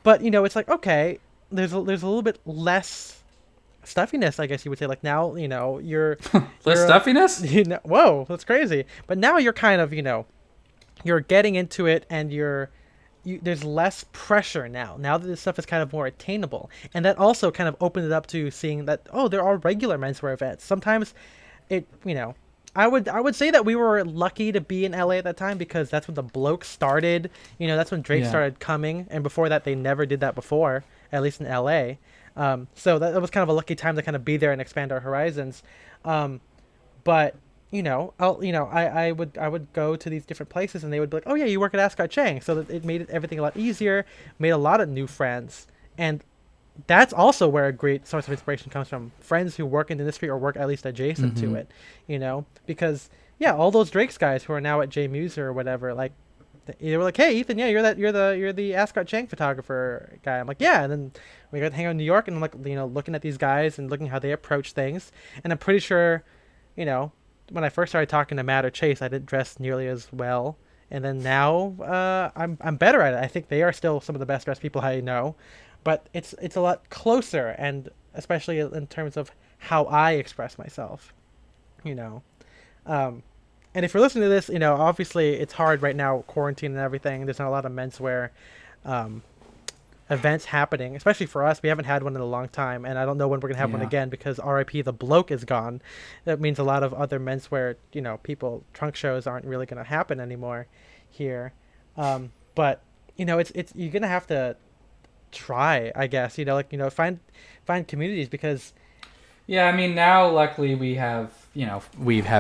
But, it's like, okay, there's a little bit less stuffiness, I guess you would say. Like now, you're... less stuffiness? Whoa, that's crazy. But now you're kind of, you're getting into it and there's less pressure now. Now that this stuff is kind of more attainable. And that also kind of opened it up to seeing that, oh, there are regular menswear events. Sometimes it, I would say that we were lucky to be in LA at that time because that's when the bloke started. That's when Drake started coming, and before that, they never did that before, at least in LA. So that was kind of a lucky time to kind of be there and expand our horizons. But I would go to these different places, and they would be like, "Oh yeah, you work at Ascot Chang," so that it made everything a lot easier, made a lot of new friends, and that's also where a great source of inspiration comes from. Friends who work in the industry or work at least adjacent to it, because all those Drake's guys who are now at J Muser or whatever, like they were like, "Hey Ethan, yeah, you're the Ascot Chang photographer guy." I'm like, "Yeah," and then we got to hang out in New York, and I'm like, looking at these guys and looking how they approach things, and I'm pretty sure, when I first started talking to Matt or Chase, I didn't dress nearly as well. And then now I'm better at it. I think they are still some of the best dressed people I know, but it's a lot closer, and especially in terms of how I express myself, you know. Um, and if you're listening to this, obviously it's hard right now, quarantine and everything. There's not a lot of menswear um, events happening, especially for us. We haven't had one in a long time, and I don't know when we're gonna have one Yeah. again because RIP the bloke is gone. That means a lot of other menswear, people trunk shows aren't really gonna happen anymore here. But it's you're gonna have to try, I guess. Find communities because Yeah, I mean, now luckily we have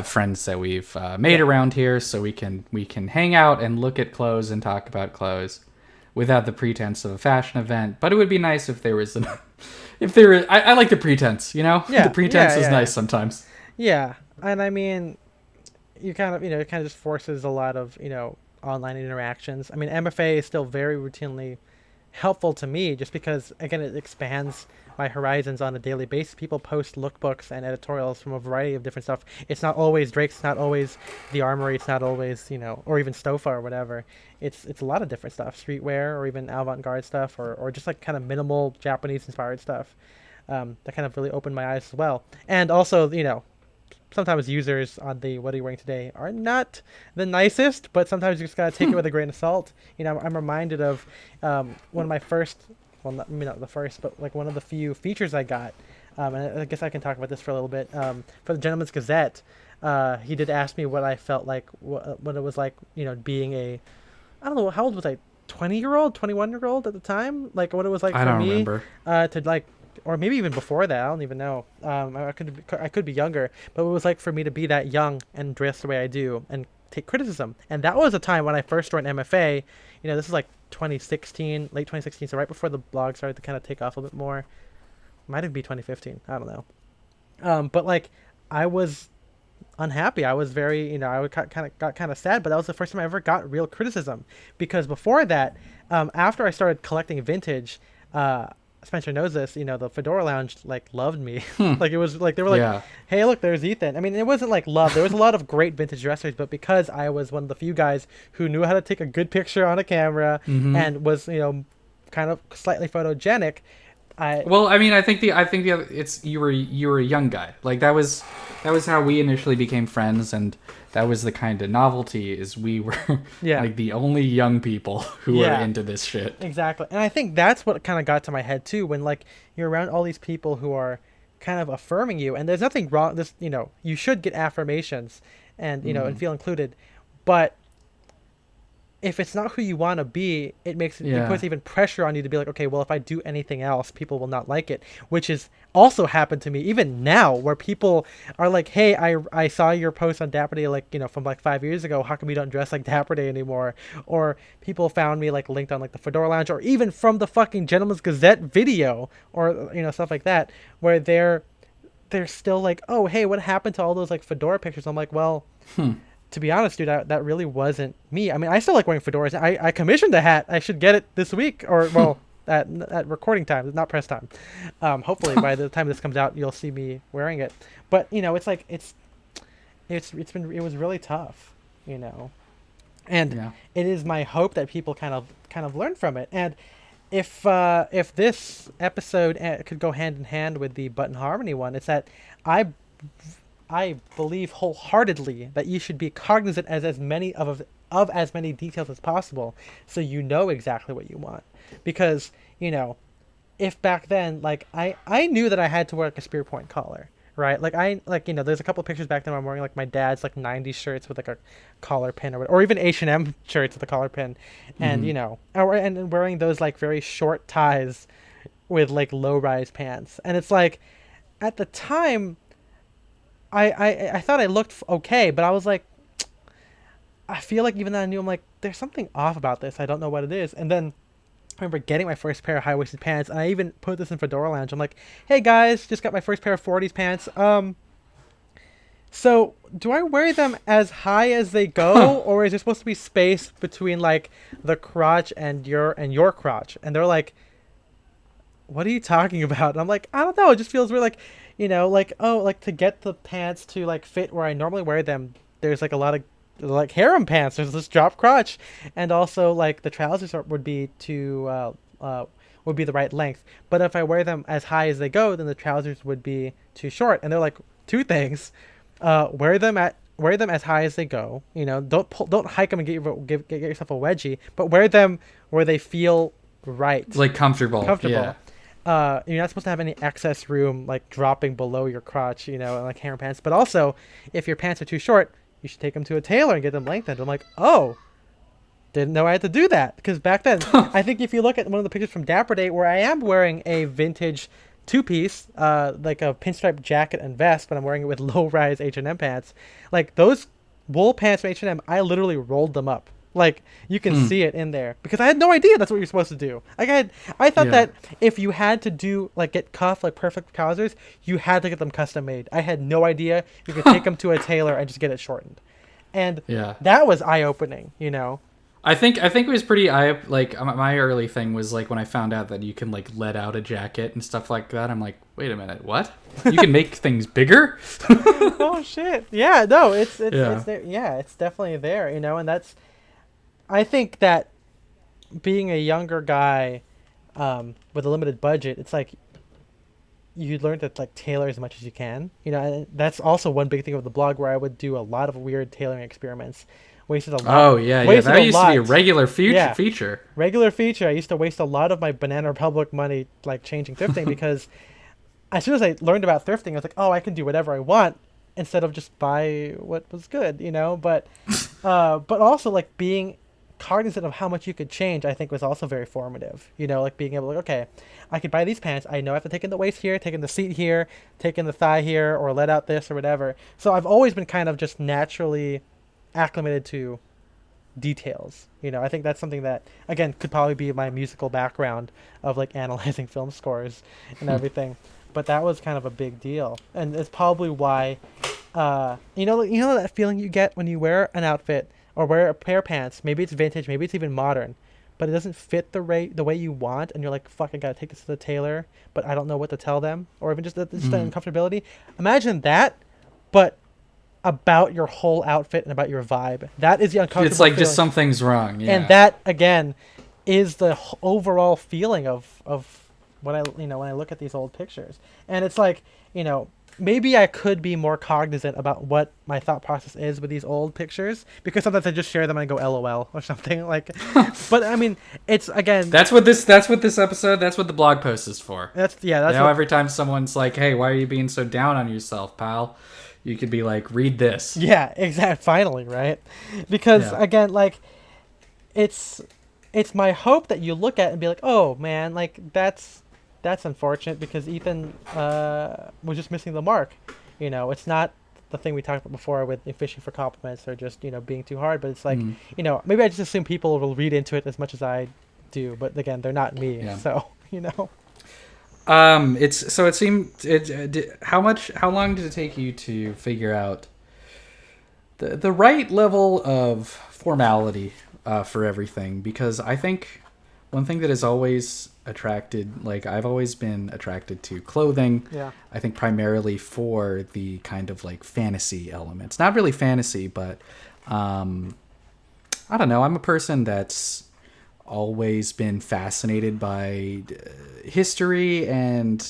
friends that we've made yeah, around here, so we can hang out and look at clothes and talk about clothes without the pretense of a fashion event. But it would be nice if there was if there is. I like the pretense, yeah, the pretense yeah, is yeah, nice sometimes. yeah. And I mean, you kind of it kind of just forces a lot of online interactions. I mean, MFA is still very routinely helpful to me just because again it expands my horizons on a daily basis. People post lookbooks and editorials from a variety of different stuff. It's not always Drake's, it's not always the Armory, it's not always or even Stofa or whatever. It's a lot of different stuff, streetwear or even avant-garde stuff, or just like kind of minimal Japanese inspired stuff. That kind of really opened my eyes as well. And also sometimes users on the "what are you wearing today" are not the nicest, but sometimes you just gotta take it with a grain of salt. I'm reminded of one of my first, well, not, maybe not the first, but like one of the few features I got. And I guess I can talk about this for a little bit. For the Gentleman's Gazette, he did ask me what I felt like, what it was like, being I don't know, how old was I? 20-year-old, 21-year-old at the time? Like what it was like I for don't me remember. to like, or maybe even before that. I don't even know. I could be younger, but it was like for me to be that young and dress the way I do and take criticism. And that was a time when I first joined MFA. This is like 2016, late 2016, so right before the blog started to kind of take off a little bit more. Might have been 2015. I don't know. But like, I was unhappy. I was very, I got kind of sad. But that was the first time I ever got real criticism, because before that, after I started collecting vintage, Spencer knows this, the Fedora Lounge like loved me. Like it was like they were like, Yeah. "Hey, look, there's Ethan." I mean, it wasn't like love. There was a lot of great vintage dressers, but because I was one of the few guys who knew how to take a good picture on a camera and was, kind of slightly photogenic, I Well, I mean, I think the other, it's you were a young guy. Like that was how we initially became friends, and that was the kind of novelty is we were Yeah. like the only young people who were Yeah. into this shit. Exactly. And I think that's what kind of got to my head too, when like you're around all these people who are kind of affirming you, and there's nothing wrong. This, you should get affirmations and, and feel included. But if it's not who you want to be, it puts even pressure on you to be like, okay, well, if I do anything else, people will not like it, which has also happened to me even now, where people are like, hey, I saw your post on Dapper Day, like, from like 5 years ago. How come you don't dress like Dapper Day anymore? Or people found me like linked on like the Fedora Lounge, or even from the fucking Gentleman's Gazette video, or, stuff like that, where they're still like, oh, hey, what happened to all those like Fedora pictures? I'm like, well, to be honest, dude, that really wasn't me. I mean, I still like wearing fedoras. I commissioned a hat. I should get it this week, or well, at recording time, not press time. Hopefully, by the time this comes out, you'll see me wearing it. But it's like it was really tough, and Yeah. it is my hope that people kind of learn from it. And if this episode could go hand in hand with the Button Harmony one, it's that I believe wholeheartedly that you should be cognizant as many of as many details as possible, so you know exactly what you want. Because if back then, like I knew that I had to wear like a spear point collar, right? There's a couple of pictures back then where I'm wearing like my dad's like '90s shirts with like a collar pin, or even H&M shirts with a collar pin, and and wearing those like very short ties with like low rise pants, and it's like at the time. I thought I looked okay, but I was like, I feel like even though I knew, I'm like, there's something off about this. I don't know what it is. And then I remember getting my first pair of high-waisted pants, and I even put this in Fedora Lounge. I'm like, hey guys, just got my first pair of 40s pants. So do I wear them as high as they go, or is there supposed to be space between like the crotch and your crotch? And they're like, what are you talking about? And I'm like, I don't know. It just feels weird. Like, like, oh, like to get the pants to like fit where I normally wear them, there's like a lot of like harem pants. There's this drop crotch, and also like the trousers would be would be the right length. But if I wear them as high as they go, then the trousers would be too short. And they're like two things: wear them as high as they go. Don't hike them and get yourself a wedgie, but wear them where they feel right, Like comfortable. Yeah. You're not supposed to have any excess room like dropping below your crotch, like harem pants. But also, if your pants are too short, you should take them to a tailor and get them lengthened. I'm like, oh, didn't know I had to do that. Because back then, I think if you look at one of the pictures from Dapper Day where I am wearing a vintage two-piece, like a pinstripe jacket and vest, but I'm wearing it with low-rise H&M pants. Like those wool pants from H&M, I literally rolled them up. Like you can see it in there because I had no idea that's what you're supposed to do. I thought that if you had to do like get cuff like perfect trousers, you had to get them custom made. I had no idea you could take them to a tailor and just get it shortened, and that was eye opening. I think it was pretty like my early thing was like when I found out that you can like let out a jacket and stuff like that. I'm like, wait a minute, what? You can make things bigger? Oh shit! Yeah, no, it's there. Yeah, it's definitely there. And that's. I think that being a younger guy with a limited budget, it's like you learn to like tailor as much as you can. And that's also one big thing of the blog where I would do a lot of weird tailoring experiments. Wasted a lot. Oh yeah. That used to be a regular feature. Regular feature. I used to waste a lot of my Banana Republic money like changing thrifting because as soon as I learned about thrifting, I was like, oh, I can do whatever I want instead of just buy what was good. But also like being cognizant of how much you could change, I think was also very formative. Like being able to, okay, I could buy these pants. I know I have to take in the waist here, take in the seat here, take in the thigh here, or let out this or whatever. So I've always been kind of just naturally acclimated to details. I think that's something that, again, could probably be my musical background of like analyzing film scores and everything. But that was kind of a big deal. And it's probably why, you know that feeling you get when you wear an outfit or wear a pair of pants, maybe it's vintage, maybe it's even modern, but it doesn't fit the way you want, and you're like, fuck, I gotta take this to the tailor, but I don't know what to tell them, or even just the uncomfortability. Imagine that, but about your whole outfit and about your vibe. That is the uncomfortable It's like feeling. just something's wrong, yeah. And that, again, is the overall feeling of when I look at these old pictures. And it's like, maybe I could be more cognizant about what my thought process is with these old pictures, because sometimes I just share them and go LOL or something like. But I mean, it's again. That's what this episode. That's what the blog post is for. That's every time someone's like, "Hey, why are you being so down on yourself, pal?" You could be like, "Read this." Yeah, exactly. Finally, right? Because again, like, it's my hope that you look at it and be like, "Oh man, like that's unfortunate because Ethan was just missing the mark." It's not the thing we talked about before with fishing for compliments or just being too hard, but it's like maybe I just assume people will read into it as much as I do, but again, they're not me, so it seemed how long did it take you to figure out the right level of formality for everything? Because I think one thing that has always attracted, like I've always been attracted to clothing. Yeah. I think primarily for the kind of like fantasy elements. Not really fantasy, but I don't know. I'm a person that's always been fascinated by history and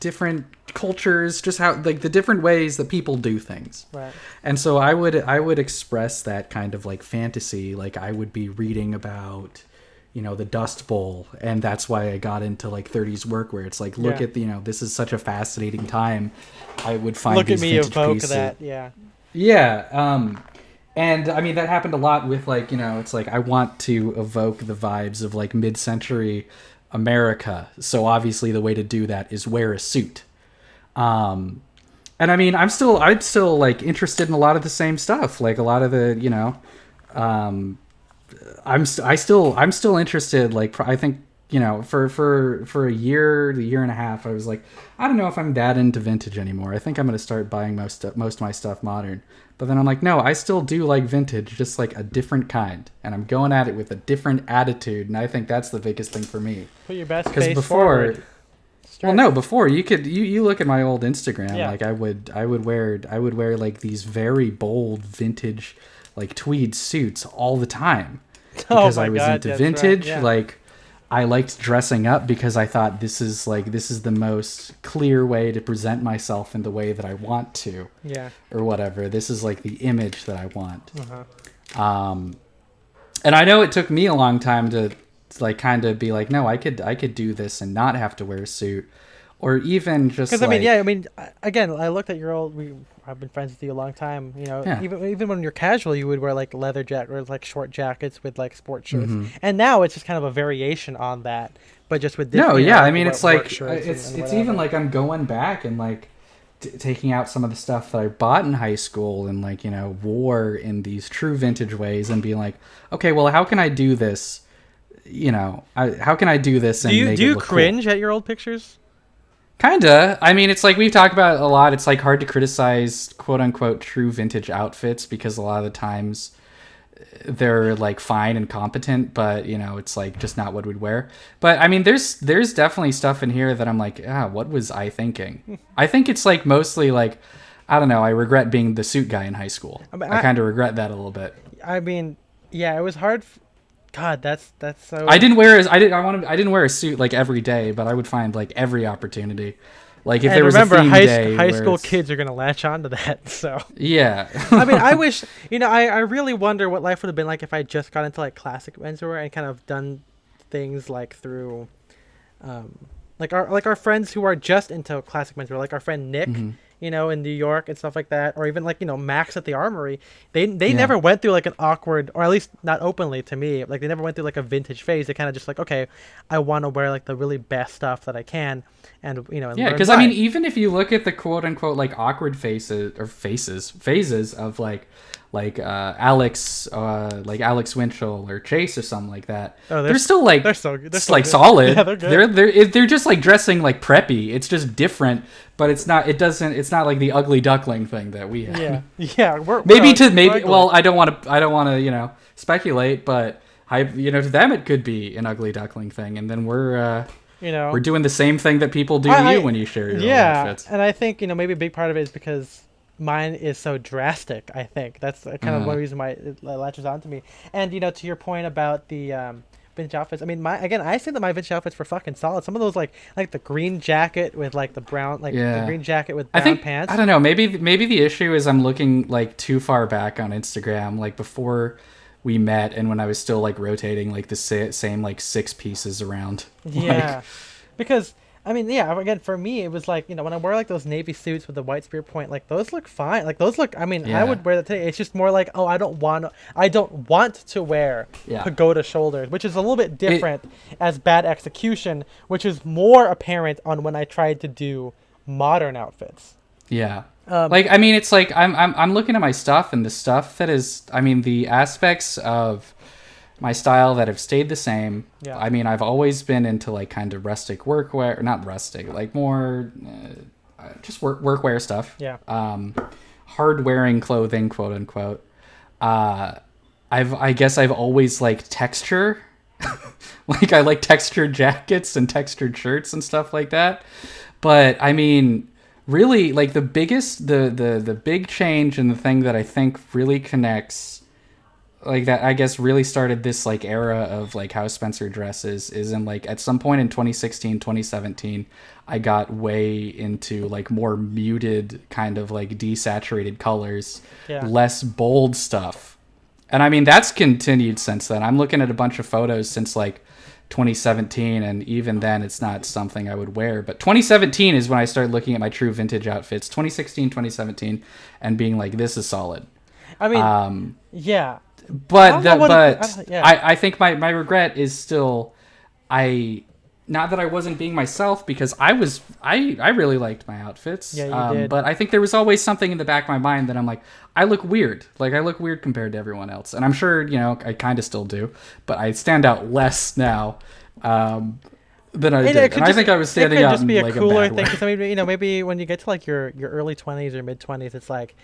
different cultures, just how like the different ways that people do things. Right. And so I would express that kind of like fantasy. Like I would be reading about the Dust Bowl, and that's why I got into like 30s work, where it's like, look at this is such a fascinating time. I would find look these at me evoke pieces. that, And I mean that happened a lot with like it's like I want to evoke the vibes of like mid-century America, so obviously the way to do that is wear a suit. And I mean I'm still like interested in a lot of the same stuff, like a lot of the I'm still interested. Like I think for a year and a half, I was like, I don't know if I'm that into vintage anymore. I think I'm gonna start buying most of my stuff modern. But then I'm like, no, I still do like vintage, just like a different kind, and I'm going at it with a different attitude. And I think that's the biggest thing for me. Put your best face forward. Well, no, before you look at my old Instagram, Yeah. like I would wear like these very bold vintage like tweed suits all the time Oh because my I was God, into that's right, vintage. yeah. Like I liked dressing up because I thought this is the most clear way to present myself in the way that I want to, Yeah. or whatever. This is like the image that I want. Uh-huh. And I know it took me a long time to like kind of be like, no, I could do this and not have to wear a suit, or even just Because like, again, I looked at your old. I've been friends with you a long time. Yeah. Even when you're casual, you would wear like leather jacket or like short jackets with like sport shirts. Mm-hmm. And now it's just kind of a variation on that, but just with no, different. yeah, I mean, it's work like shirts it's and even whatever. like I'm going back and like taking out some of the stuff that I bought in high school and like wore in these true vintage ways and being like, okay, well, how can I do this? How can I do this and make Do it you look cringe at your old pictures? Kinda. I mean, it's like we've talked about a lot. It's like hard to criticize quote unquote true vintage outfits because a lot of the times they're like fine and competent, but it's like just not what we'd wear. But I mean, there's definitely stuff in here that I'm like, what was I thinking? I think it's like mostly like, I don't know. I regret being the suit guy in high school. I kind of regret that a little bit. I mean, yeah, it was hard. God, that's so. I didn't wear a suit like every day, but I would find like every opportunity. Like if And there was remember, a theme day high where school it's- kids are gonna latch onto that. So Yeah. I mean, I wish I really wonder what life would have been like if I just got into like classic menswear and kind of done things like through, like our friends who are just into classic menswear, like our friend Nick. Mhm. In New York and stuff like that, or even like Max at the Armory. They Yeah. never went through like an awkward, or at least not openly to me. Like they never went through like a vintage phase. They kind of just like, okay, I want to wear like the really best stuff that I can, and and Yeah, learn because I why. mean, even if you look at the quote unquote like awkward phases of like Alex Winchell or Chase or something like that, Oh, they're still like they're so good. They're so like good. solid. Yeah, they're good. They're just like dressing like preppy. It's just different, but it's not like the ugly duckling thing that we have. Yeah, yeah. Maybe well, I don't want to speculate, but to them it could be an ugly duckling thing, and then we're doing the same thing that people do to you when you share your old outfits. And I think maybe a big part of it is because mine is so drastic. I think that's kind of one reason why it latches onto me. And to your point about the vintage outfits, I mean, I say that my vintage outfits were fucking solid. Some of those like the green jacket with like the brown the green jacket with brown pants. I don't know. Maybe the issue is I'm looking like too far back on Instagram, like before we met and when I was still like rotating like the same like 6 pieces around. Yeah, because I mean, yeah. Again, for me, it was like when I wear like those navy suits with the white spear point, like those look fine. Like those look. I mean, I would wear that today. It's just more like, oh, I don't want to wear pagoda shoulders, which is a little bit different as bad execution, which is more apparent on when I tried to do modern outfits. Yeah. Like I mean, it's like I'm looking at my stuff and the stuff that is, I mean, the aspects of my style that have stayed the same. Yeah. I mean, I've always been into like kind of rustic workwear, not rustic, like more just workwear stuff. Yeah. Hard wearing clothing, quote unquote. I guess I've always liked texture. Like I like textured jackets and textured shirts and stuff like that. But I mean, really, like the big change and the thing that I think really connects, like that I guess really started this like era of like how Spencer dresses is in like at some point in 2016, 2017, I got way into like more muted kind of like desaturated colors, less bold stuff. And I mean, that's continued since then. I'm looking at a bunch of photos since like 2017, and even then it's not something I would wear. But 2017 is when I started looking at my true vintage outfits, 2016, 2017, and being like, this is solid. I mean, yeah. But I think my regret is still not that I wasn't being myself, because I really liked my outfits. Yeah, you did. But I think there was always something in the back of my mind that I'm like, I look weird. Like I look weird compared to everyone else. And I'm sure, I kind of still do, but I stand out less now than I did. And I think I was standing out in like a cooler thing. Because maybe when you get to like your early 20s or mid 20s, it's like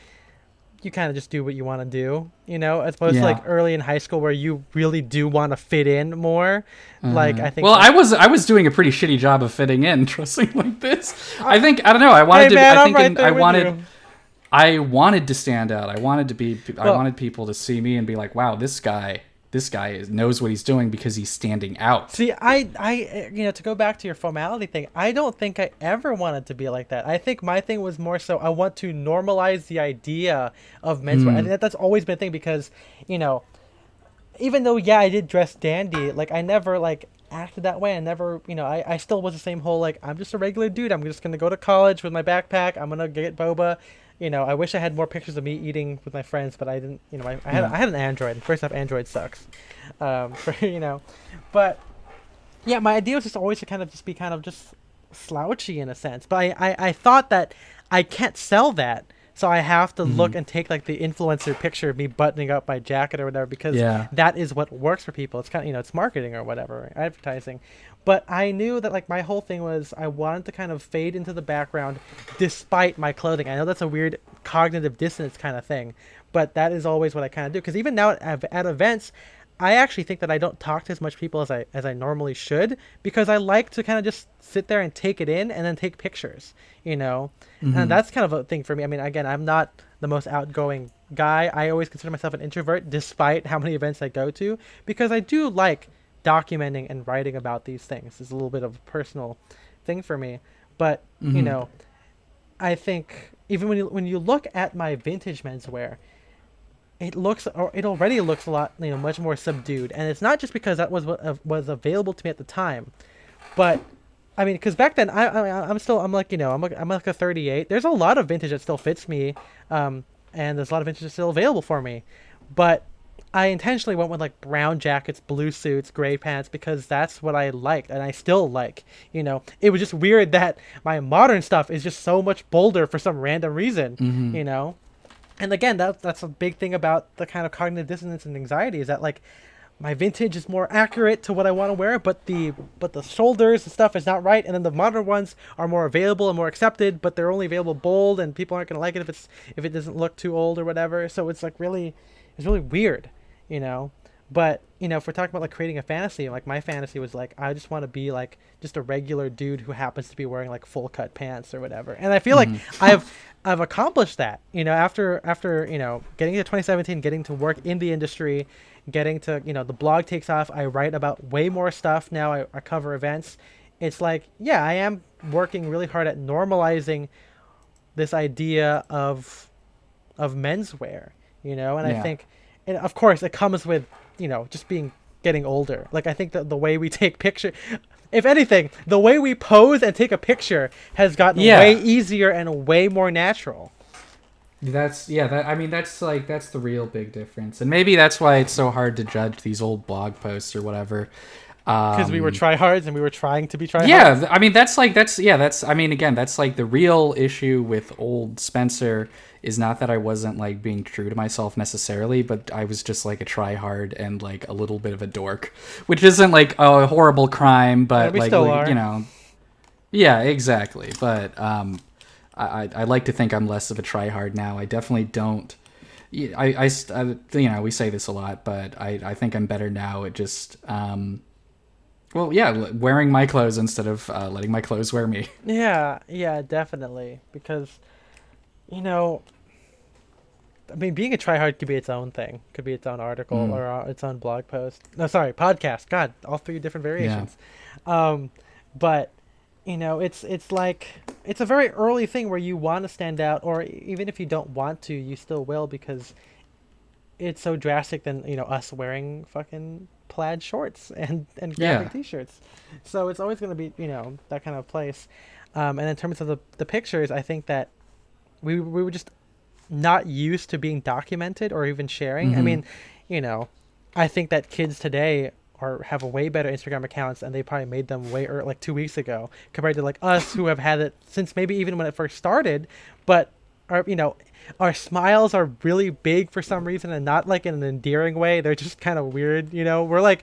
you kind of just do what you want to do, as opposed to like Yeah. early in high school where you really do want to fit in more. Like I think Well, like, I was doing a pretty shitty job of fitting in, dressing like this. uh, I don't know. I wanted hey to. man, I'm right there with you. I wanted to stand out. I wanted to be. I Well, wanted people to see me and be like, "Wow, this guy knows what he's doing because he's standing out." see, to go back to your formality thing, I don't think I ever wanted to be like that. I think my thing was more so I want to normalize the idea of menswear. I think that's always been a thing because, you know, even though yeah, I did dress dandy, like I never like acted that way. I never, I still was the same whole like I'm just a regular dude. I'm just gonna go to college with my backpack. I'm gonna get boba. I wish I had more pictures of me eating with my friends, but I didn't. Yeah. I had an Android. And first off, Android sucks. But yeah, my idea was just always to kind of just be kind of just slouchy in a sense. But I thought that I can't sell that. So I have to look and take like the influencer picture of me buttoning up my jacket or whatever because Yeah. that is what works for people. It's kind of, it's marketing or whatever, advertising. But I knew that like my whole thing was I wanted to kind of fade into the background despite my clothing. I know that's a weird cognitive dissonance kind of thing, but that is always what I kind of do. Because even now at events, I actually think that I don't talk to as much people as I normally should because I like to kind of just sit there and take it in and then take pictures. And that's kind of a thing for me. I mean, again, I'm not the most outgoing guy. I always consider myself an introvert despite how many events I go to because I do like documenting and writing about these things. It's a little bit of a personal thing for me. But, I think even when you look at my vintage menswear, it already looks a lot, much more subdued. And it's not just because that was what was available to me at the time, but I mean, because back then I'm like, I'm like a 38. There's a lot of vintage that still fits me, and there's a lot of vintage that's still available for me, but I intentionally went with like brown jackets, blue suits, gray pants because that's what I liked and I still like. It was just weird that my modern stuff is just so much bolder for some random reason. And again, that's a big thing about the kind of cognitive dissonance and anxiety is that like my vintage is more accurate to what I want to wear, but the shoulders and stuff is not right, and then the modern ones are more available and more accepted, but they're only available bold, and people aren't gonna like it if it doesn't look too old or whatever. So it's really weird, you know. But if we're talking about like creating a fantasy, like my fantasy was like I just want to be like just a regular dude who happens to be wearing like full cut pants or whatever, and I feel like I've accomplished that. After getting to 2017, getting to work in the industry, getting to the blog takes off. I write about way more stuff now. I cover events. It's like yeah, I am working really hard at normalizing this idea of menswear, and I Yeah. think, and of course it comes with just getting older. Like I think that the way we take picture, if anything, the way we pose and take a picture has gotten way easier and way more natural. I mean that's the real big difference. And maybe that's why it's so hard to judge these old blog posts or whatever. Because we were tryhards and we were trying to be tryhards. Yeah, I mean that's I mean again, that's like the real issue with old Spencer is not that I wasn't like being true to myself necessarily, but I was just like a tryhard and like a little bit of a dork, which isn't like a horrible crime, but we like still are. Yeah, exactly. But I like to think I'm less of a tryhard now. I definitely don't. We say this a lot, but I think I'm better now at just well, yeah, wearing my clothes instead of letting my clothes wear me. Yeah, definitely. Because, I mean, being a tryhard could be its own thing. Could be its own article or its own blog post. No, sorry, podcast. God, all three different variations. But, it's like, it's a very early thing where you want to stand out, or even if you don't want to, you still will because it's so drastic than, us wearing fucking plaid shorts and graphic t-shirts. So it's always going to be, that kind of place. And in terms of the pictures, I think that we were just not used to being documented or even sharing. I mean, I think that kids today have a way better Instagram accounts and they probably made them way like 2 weeks ago compared to like us who have had it since maybe even when it first started, but our smiles are really big for some reason and not like in an endearing way. They're just kind of weird. We're like,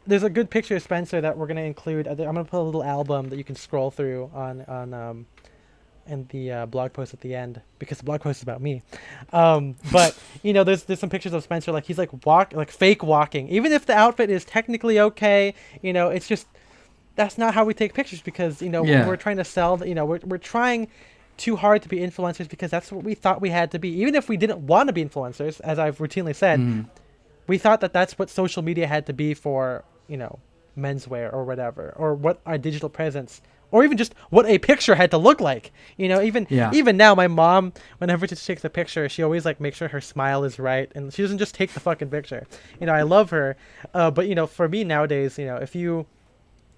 there's a good picture of Spencer that we're going to include. I'm going to put a little album that you can scroll through on blog post at the end, because the blog post is about me. But there's some pictures of Spencer, like he's like fake walking, even if the outfit is technically okay. It's just, that's not how we take pictures, because we're trying to sell. We're trying too hard to be influencers, because that's what we thought we had to be, even if we didn't want to be influencers, as I've routinely said. We thought that that's what social media had to be for menswear or whatever, or what our digital presence, or even just what a picture had to look like. Even now, my mom, whenever she takes a picture, she always like makes sure her smile is right, and she doesn't just take the fucking picture. I love her, but for me nowadays, if you've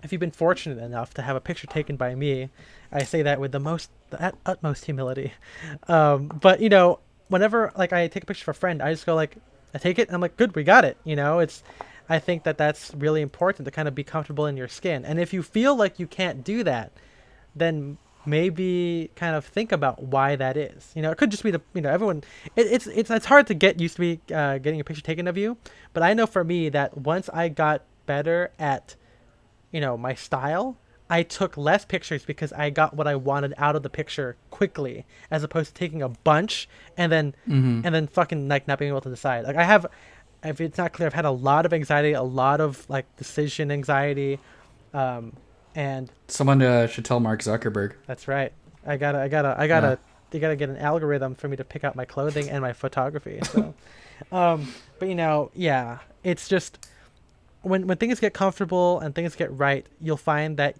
been fortunate enough to have a picture taken by me, I say that with the utmost humility. But whenever like I take a picture for a friend, I just go like, I take it and I'm like, good, we got it. I think that that's really important, to kind of be comfortable in your skin. And if you feel like you can't do that, then maybe kind of think about why that is. It could just be everyone. It's hard to get used to be getting a picture taken of you, but I know for me that once I got better at my style, I took less pictures, because I got what I wanted out of the picture quickly, as opposed to taking a bunch and then fucking like not being able to decide. Like I have. If it's not clear, I've had a lot of anxiety, a lot of like decision anxiety, and someone should tell Mark Zuckerberg. That's right. I gotta get an algorithm for me to pick out my clothing and my photography. So, but it's just when things get comfortable and things get right, you'll find that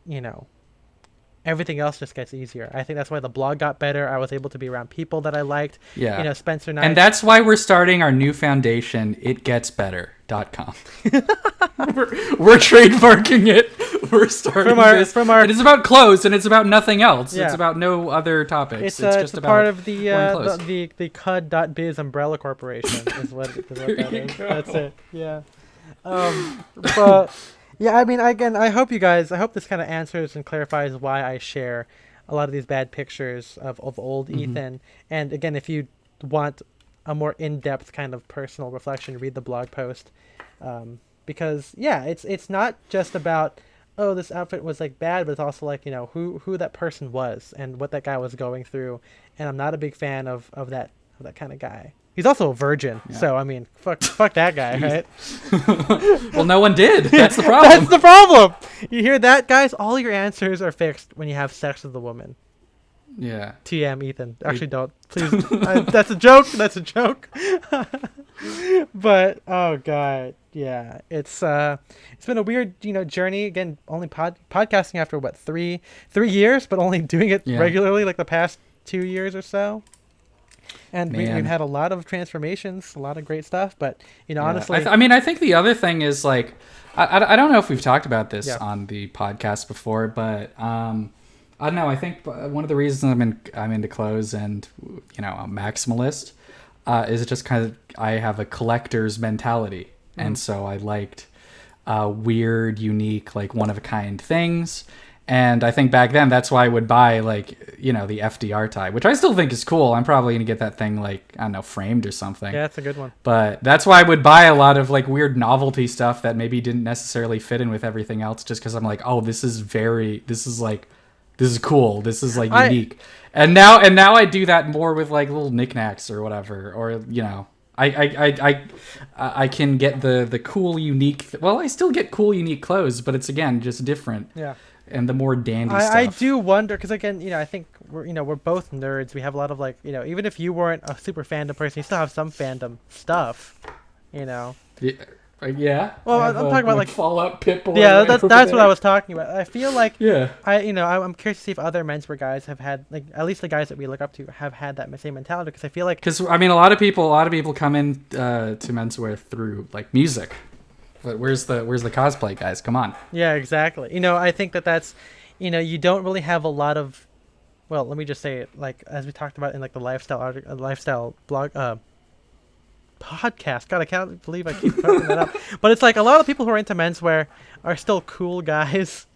everything else just gets easier. I think that's why the blog got better. I was able to be around people that I liked. Yeah. Spencer and I. And that's why we're starting our new foundation, itgetsbetter.com. we're trademarking it. We're starting this. And it's about clothes, and it's about nothing else. Yeah. It's about no other topics. It's just about part of the cud.biz umbrella corporation is what that is. That's it. Yeah. But yeah, I mean, again, I hope this kind of answers and clarifies why I share a lot of these bad pictures of old Ethan. And again, if you want a more in-depth kind of personal reflection, read the blog post. Because it's not just about, oh, this outfit was like bad, but it's also like, who that person was and what that guy was going through. And I'm not a big fan of that kind of guy. He's also a virgin, so I mean, fuck that guy, right? Well, no one did. That's the problem. That's the problem. You hear that, guys? All your answers are fixed when you have sex with a woman. Yeah. TM, Ethan. Actually, don't. Please. That's a joke. That's a joke. But oh god, yeah, it's been a weird journey. Again, only podcasting after what 3 years, but only doing it regularly like the past 2 years or so. And we've had a lot of transformations, a lot of great stuff. But, honestly... I think the other thing is, like... I don't know if we've talked about this on the podcast before, but... I don't know. I think one of the reasons I'm into clothes and, a maximalist is just kind of... I have a collector's mentality. And so I liked weird, unique, like, one-of-a-kind things. And I think back then that's why I would buy the FDR tie, which I still think is cool. I'm probably going to get that thing framed or something. Yeah, that's a good one. But that's why I would buy a lot of weird novelty stuff that maybe didn't necessarily fit in with everything else, just because I'm like, oh, this is cool. This is unique. And now I do that more with little knickknacks or whatever, or I can get the cool, unique. Well, I still get cool, unique clothes, but it's again just different. Yeah. And the more dandy stuff. I do wonder, because again, I think we're both nerds. We have a lot of even if you weren't a super fandom person, you still have some fandom stuff. Yeah. Well, I'm talking about Fallout Pip-Boy. Yeah, that's what I was talking about. I feel like yeah. I'm curious to see if other menswear guys have had at least the guys that we look up to have had that same mentality, because I feel like a lot of people come in to menswear through music. But where's the cosplay guys? Come on. Yeah, exactly. I think that's, you don't really have a lot of, well, let me just say it, as we talked about in the lifestyle blog podcast. God, I can't believe I keep talking that up. But it's a lot of people who are into menswear are still cool guys,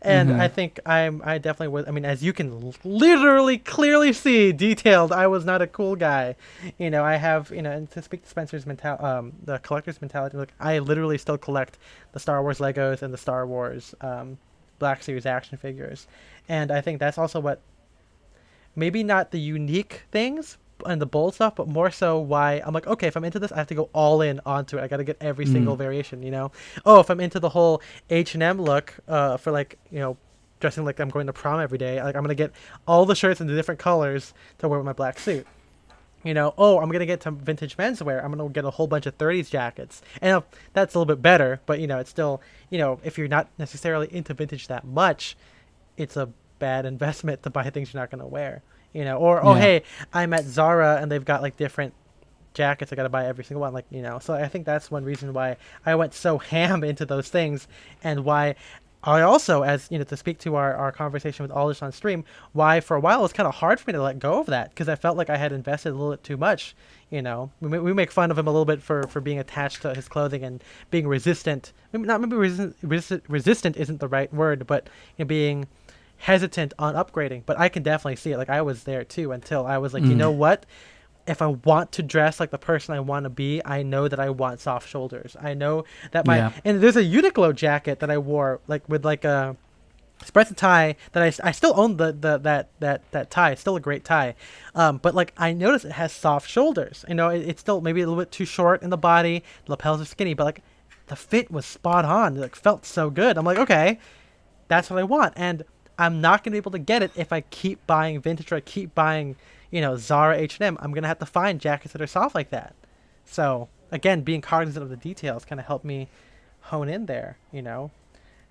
And I think I definitely was. I mean, as you can literally clearly see, detailed, I was not a cool guy. I have, and to speak to Spencer's the collector's mentality, I literally still collect the Star Wars Legos and the Star Wars Black Series action figures, and I think that's also what maybe not the unique things and the bold stuff, but more so why I'm like, okay, if I'm into this, I have to go all in onto it. I got to get every single variation, you know? Oh, if I'm into the whole H&M look, for like, you know, dressing like I'm going to prom every day, like I'm going to get all the shirts in the different colors to wear with my black suit. You know, oh, I'm going to get to vintage menswear. I'm going to get a whole bunch of 30s jackets. And that's a little bit better, but, you know, it's still, you know, if you're not necessarily into vintage that much, it's a bad investment to buy things you're not going to wear. You know, or, oh, hey, I'm at Zara and they've got like different jackets. I got to buy every single one. Like, you know, so I think that's one reason why I went so ham into those things, and why I also, as you know, to speak to our conversation with Aldous on stream, why for a while it was kind of hard for me to let go of that, because I felt like I had invested a little bit too much. You know, we make fun of him a little bit for being attached to his clothing and being resistant. Maybe resistant isn't the right word, but you know, being hesitant on upgrading. But I can definitely see it. Like, I was there too, until I was like, you know what? If I want to dress like the person I want to be, I know that I want soft shoulders. I know that and there's a Uniqlo jacket that I wore like with like a spread tie that I still own that tie. It's still a great tie. But like, I noticed it has soft shoulders. You know, it's still maybe a little bit too short in the body. The lapels are skinny, but like the fit was spot on. It like felt so good. I'm like, okay, that's what I want. And I'm not going to be able to get it if I keep buying vintage, or I keep buying, you know, Zara, H&M. I'm going to have to find jackets that are soft like that. So, again, being cognizant of the details kind of helped me hone in there, you know.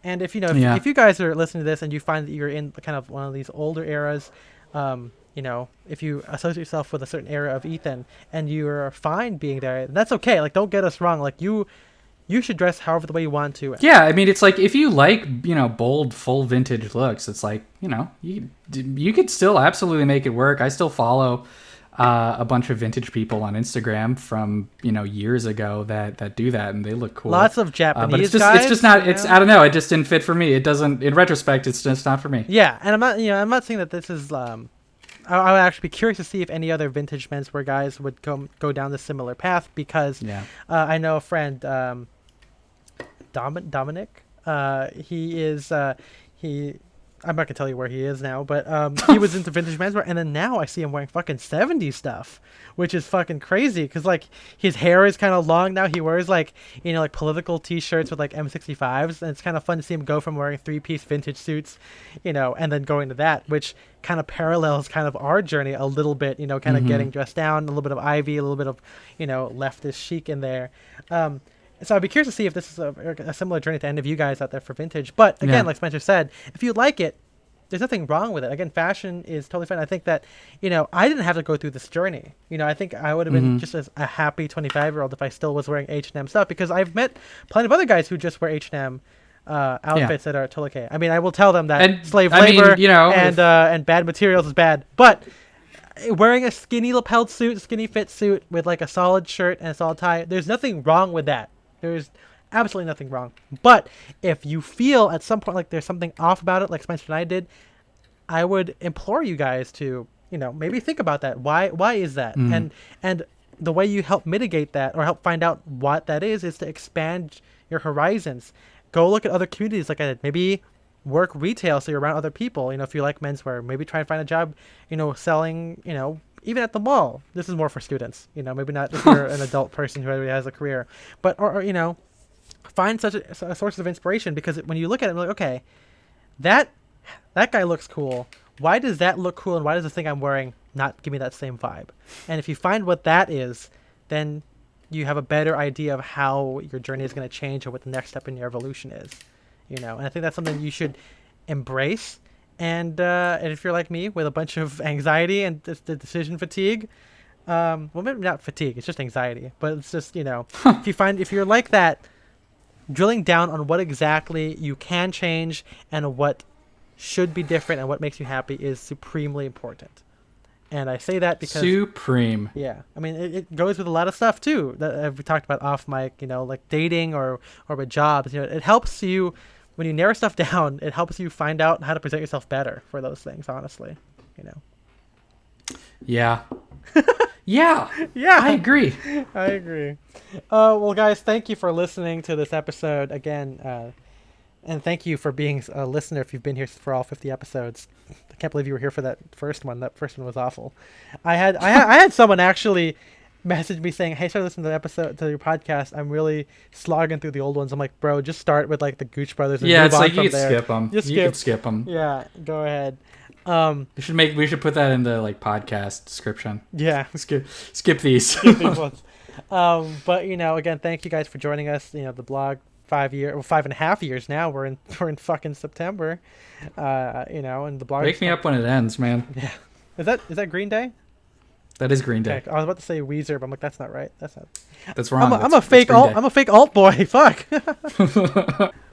And if, you know, if you guys are listening to this and you find that you're in kind of one of these older eras, you know, if you associate yourself with a certain era of Ethan and you're fine being there, that's okay. Like, don't get us wrong. Like, you should dress however the way you want to. Yeah, I mean, it's like, if you like, you know, bold, full vintage looks, it's like, you know, you could still absolutely make it work. I still follow a bunch of vintage people on Instagram from, you know, years ago that do that, and they look cool. Lots of Japanese but guys. It's just not. It's, I don't know. It just didn't fit for me. It doesn't. In retrospect, it's just not for me. Yeah, and I'm not saying that this is. I would actually be curious to see if any other vintage menswear guys would go down this similar path, because I know a friend. Dominic, he is I'm not gonna tell you where he is now, but he was into vintage menswear, and then now I see him wearing fucking 70s stuff, which is fucking crazy, because like his hair is kind of long now. He wears like, you know, like political t-shirts with like M65s, and it's kind of fun to see him go from wearing 3-piece vintage suits, you know, and then going to that, which kind of parallels kind of our journey a little bit, you know, kind of getting dressed down, a little bit of Ivy, a little bit of, you know, leftist chic in there. So I'd be curious to see if this is a similar journey to any of you guys out there for vintage. But again, like Spencer said, if you like it, there's nothing wrong with it. Again, fashion is totally fine. I think that, you know, I didn't have to go through this journey. You know, I think I would have been just as a happy 25-year-old if I still was wearing H&M stuff, because I've met plenty of other guys who just wear H&M outfits that are totally okay. I mean, I will tell them that slave labor, you know, and bad materials is bad, but wearing a skinny lapelled suit, skinny fit suit with like a solid shirt and a solid tie, there's nothing wrong with that. There's absolutely nothing wrong. But if you feel at some point like there's something off about it, like Spencer and I did, I would implore you guys to, you know, maybe think about that. Why is that? And the way you help mitigate that, or help find out what that is to expand your horizons. Go look at other communities like I did. Maybe work retail so you're around other people. You know, if you like menswear, maybe try and find a job, you know, selling, you know, even at the mall. This is more for students, you know, maybe not if you're an adult person who already has a career, but, or you know, find such a source of inspiration, because when you look at it, you're like, okay, that guy looks cool. Why does that look cool? And why does the thing I'm wearing not give me that same vibe? And if you find what that is, then you have a better idea of how your journey is going to change, or what the next step in your evolution is, you know. And I think that's something you should embrace. And if you're like me with a bunch of anxiety and the decision fatigue, well, maybe not fatigue, it's just anxiety, but it's just, you know, if you're like that, drilling down on what exactly you can change and what should be different and what makes you happy is supremely important. And I say that because supreme. Yeah, I mean, it goes with a lot of stuff too that we talked about off mic, you know, like dating or with jobs. You know, it helps you. When you narrow stuff down, it helps you find out how to present yourself better for those things, honestly, you know. Yeah. Yeah. I agree. Well, guys, thank you for listening to this episode. Again, And thank you for being a listener if you've been here for all 50 episodes. I can't believe you were here for that first one. That first one was awful. I had someone actually message me saying, "Hey, start listening to the episode to your podcast. I'm really slogging through the old ones." I'm like, "Bro, just start with like the Gooch Brothers and Yeah, move it's on like from you could there." skip them. Just You could skip them. Yeah, go ahead. We should put that in the like podcast description. Yeah, Skip these. skip these ones. But again, thank you guys for joining us. The blog 5.5 years now. We're in fucking September. And the blog. Wake me up when it ends, man. Yeah. Is that Green Day? That is Green Day. Okay, I was about to say Weezer, but I'm like, that's not right. That's not. That's wrong. I'm a fake alt boy. Fuck.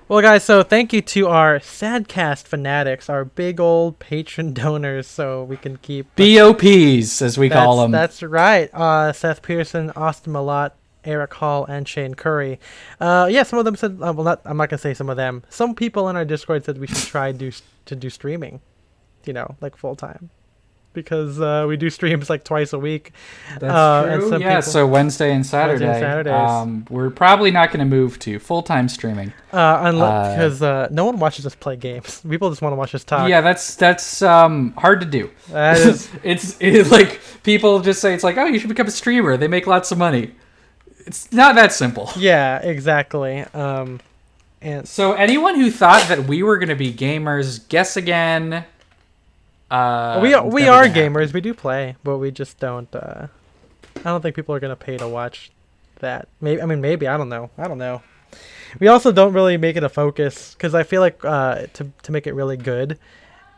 Well, guys, so thank you to our Sadcast fanatics, our big old patron donors, so we can keep BOPs, as we call them. That's right. Seth Pearson, Austin Malott, Eric Hall, and Shane Curry. Some of them said, I'm not gonna say some of them. Some people in our Discord said we should try to do streaming, like full time, because we do streams like twice a week. That's true. Yeah, so Wednesday and Saturday. Saturdays. We're probably not going to move to full-time streaming. Because no one watches us play games. People just want to watch us talk. Yeah, that's hard to do. That is. it's like people just say it's like, oh, you should become a streamer. They make lots of money. It's not that simple. Yeah, exactly. And so anyone who thought that we were going to be gamers, guess again. We are gamers. We do play, but we just don't. I don't think people are gonna pay to watch that. Maybe. I don't know. We also don't really make it a focus because I feel like to make it really good,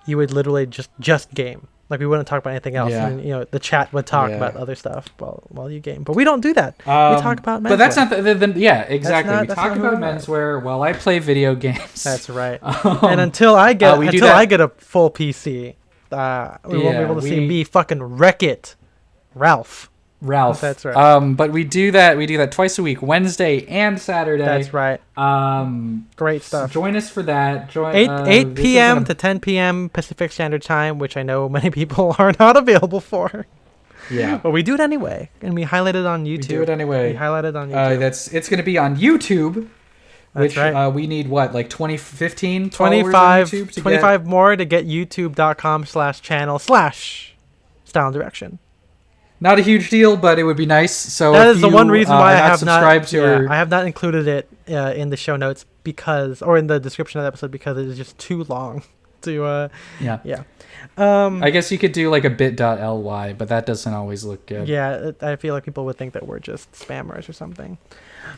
you would literally just game. Like we wouldn't talk about anything else. Yeah. And, the chat would talk about other stuff while you game. But we don't do that. We talk about menswear. But that's not exactly. We talk about right. menswear while I play video games. That's right. And until I get I get a full PC. We won't be able to see me fucking wreck it, Ralph. That's right. But we do that twice a week, Wednesday and Saturday. That's right. Great stuff. So join us for that. 8 p.m. to 10 p.m. Pacific Standard Time, which I know many people are not available for. Yeah. But we do it anyway, and we highlight it on YouTube. We do it anyway. We highlight it on YouTube. It's going to be on YouTube. That's right. We need like 25 more to get youtube.com/channel/style and direction. Not a huge deal, but it would be nice. So that is the one reason why I have I have not included it in the show notes or in the description of the episode because it is just too long to I guess you could do like a bit.ly, but that doesn't always look good. Yeah, I feel like people would think that we're just spammers or something.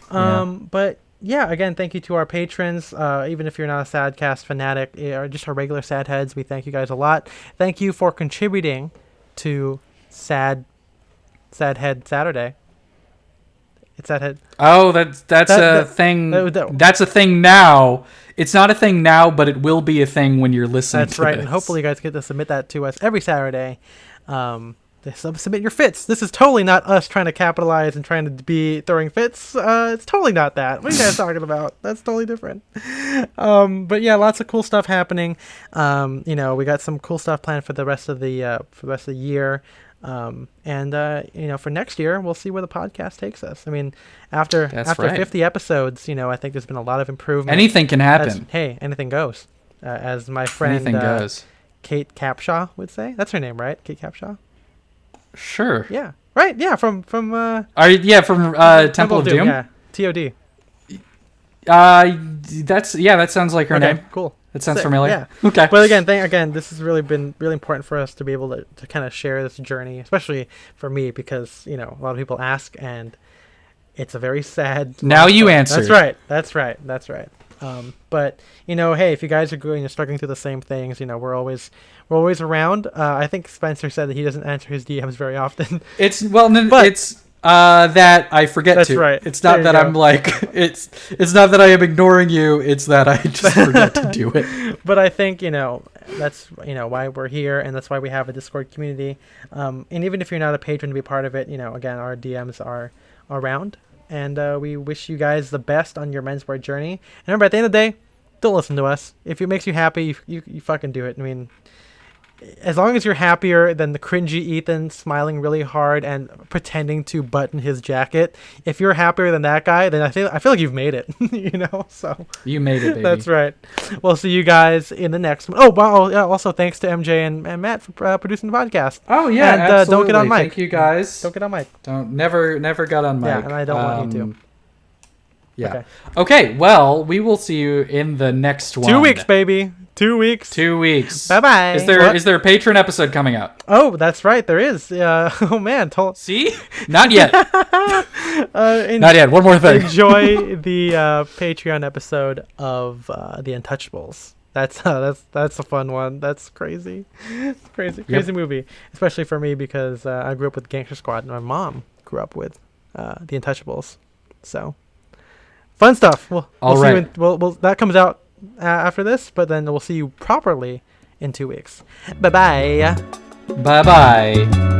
But yeah, again, thank you to our patrons. Even if you're not a Sadcast fanatic or just our regular sad heads, we thank you guys a lot. Thank you for contributing to Sad Head Saturday. It's Sad Head. Oh, that's a thing. That's a thing now. It's not a thing now, but it will be a thing when you're listening. That's right, and hopefully you guys get to submit that to us every Saturday. Submit your fits. This is totally not us trying to capitalize and trying to be throwing fits. It's totally not that. What are you guys talking about? That's totally different. But yeah, lots of cool stuff happening. We got some cool stuff planned for the rest of the year. For next year, we'll see where the podcast takes us. I mean, after 50 episodes, I think there's been a lot of improvement. Anything can happen. Anything goes. As my friend anything goes. Kate Capshaw would say. That's her name, right? Kate Capshaw. Sure. Yeah. Right. Yeah. From from Temple of Doom. Yeah. TOD. That sounds like her name. Cool. That sounds familiar. Yeah. Okay. But again, this has really been really important for us to be able to kind of share this journey, especially for me, because a lot of people ask, and it's a very sad. Now you answer. That's right. But hey, if you guys are struggling through the same things, we're always around. I think Spencer said that he doesn't answer his DMs very often. It's that I forget to. That's right. It's not that I'm like it's not that I am ignoring you. It's that I just forget to do it. But I think that's why we're here, and that's why we have a Discord community. And even if you're not a patron to be part of it, again, our DMs are around. And we wish you guys the best on your menswear journey. And remember, at the end of the day, don't listen to us. If it makes you happy, you fucking do it. I mean, as long as you're happier than the cringy Ethan smiling really hard and pretending to button his jacket, if you're happier than that guy, then I feel like you've made it. So You made it, baby. that's right. We'll see you guys in the next one. Oh, wow. Yeah, also, thanks to MJ and Matt for producing the podcast. Oh yeah, and absolutely. Don't get on mic. Thank you guys. Don't get on mic. Never got on mic. Yeah, and I don't want you to. Yeah. Okay. Well, we will see you in the next one. 2 weeks, baby. 2 weeks. 2 weeks. Bye bye. Is there a Patreon episode coming out? Oh, that's right. There is. Oh man. See? Not yet. Not yet. One more thing. Enjoy the Patreon episode of the Untouchables. That's a fun one. That's crazy. It's crazy movie, especially for me because I grew up with Gangster Squad and my mom grew up with the Untouchables. So fun stuff. We'll see you that comes out after this, but then we'll see you properly in 2 weeks. Bye bye. Bye bye.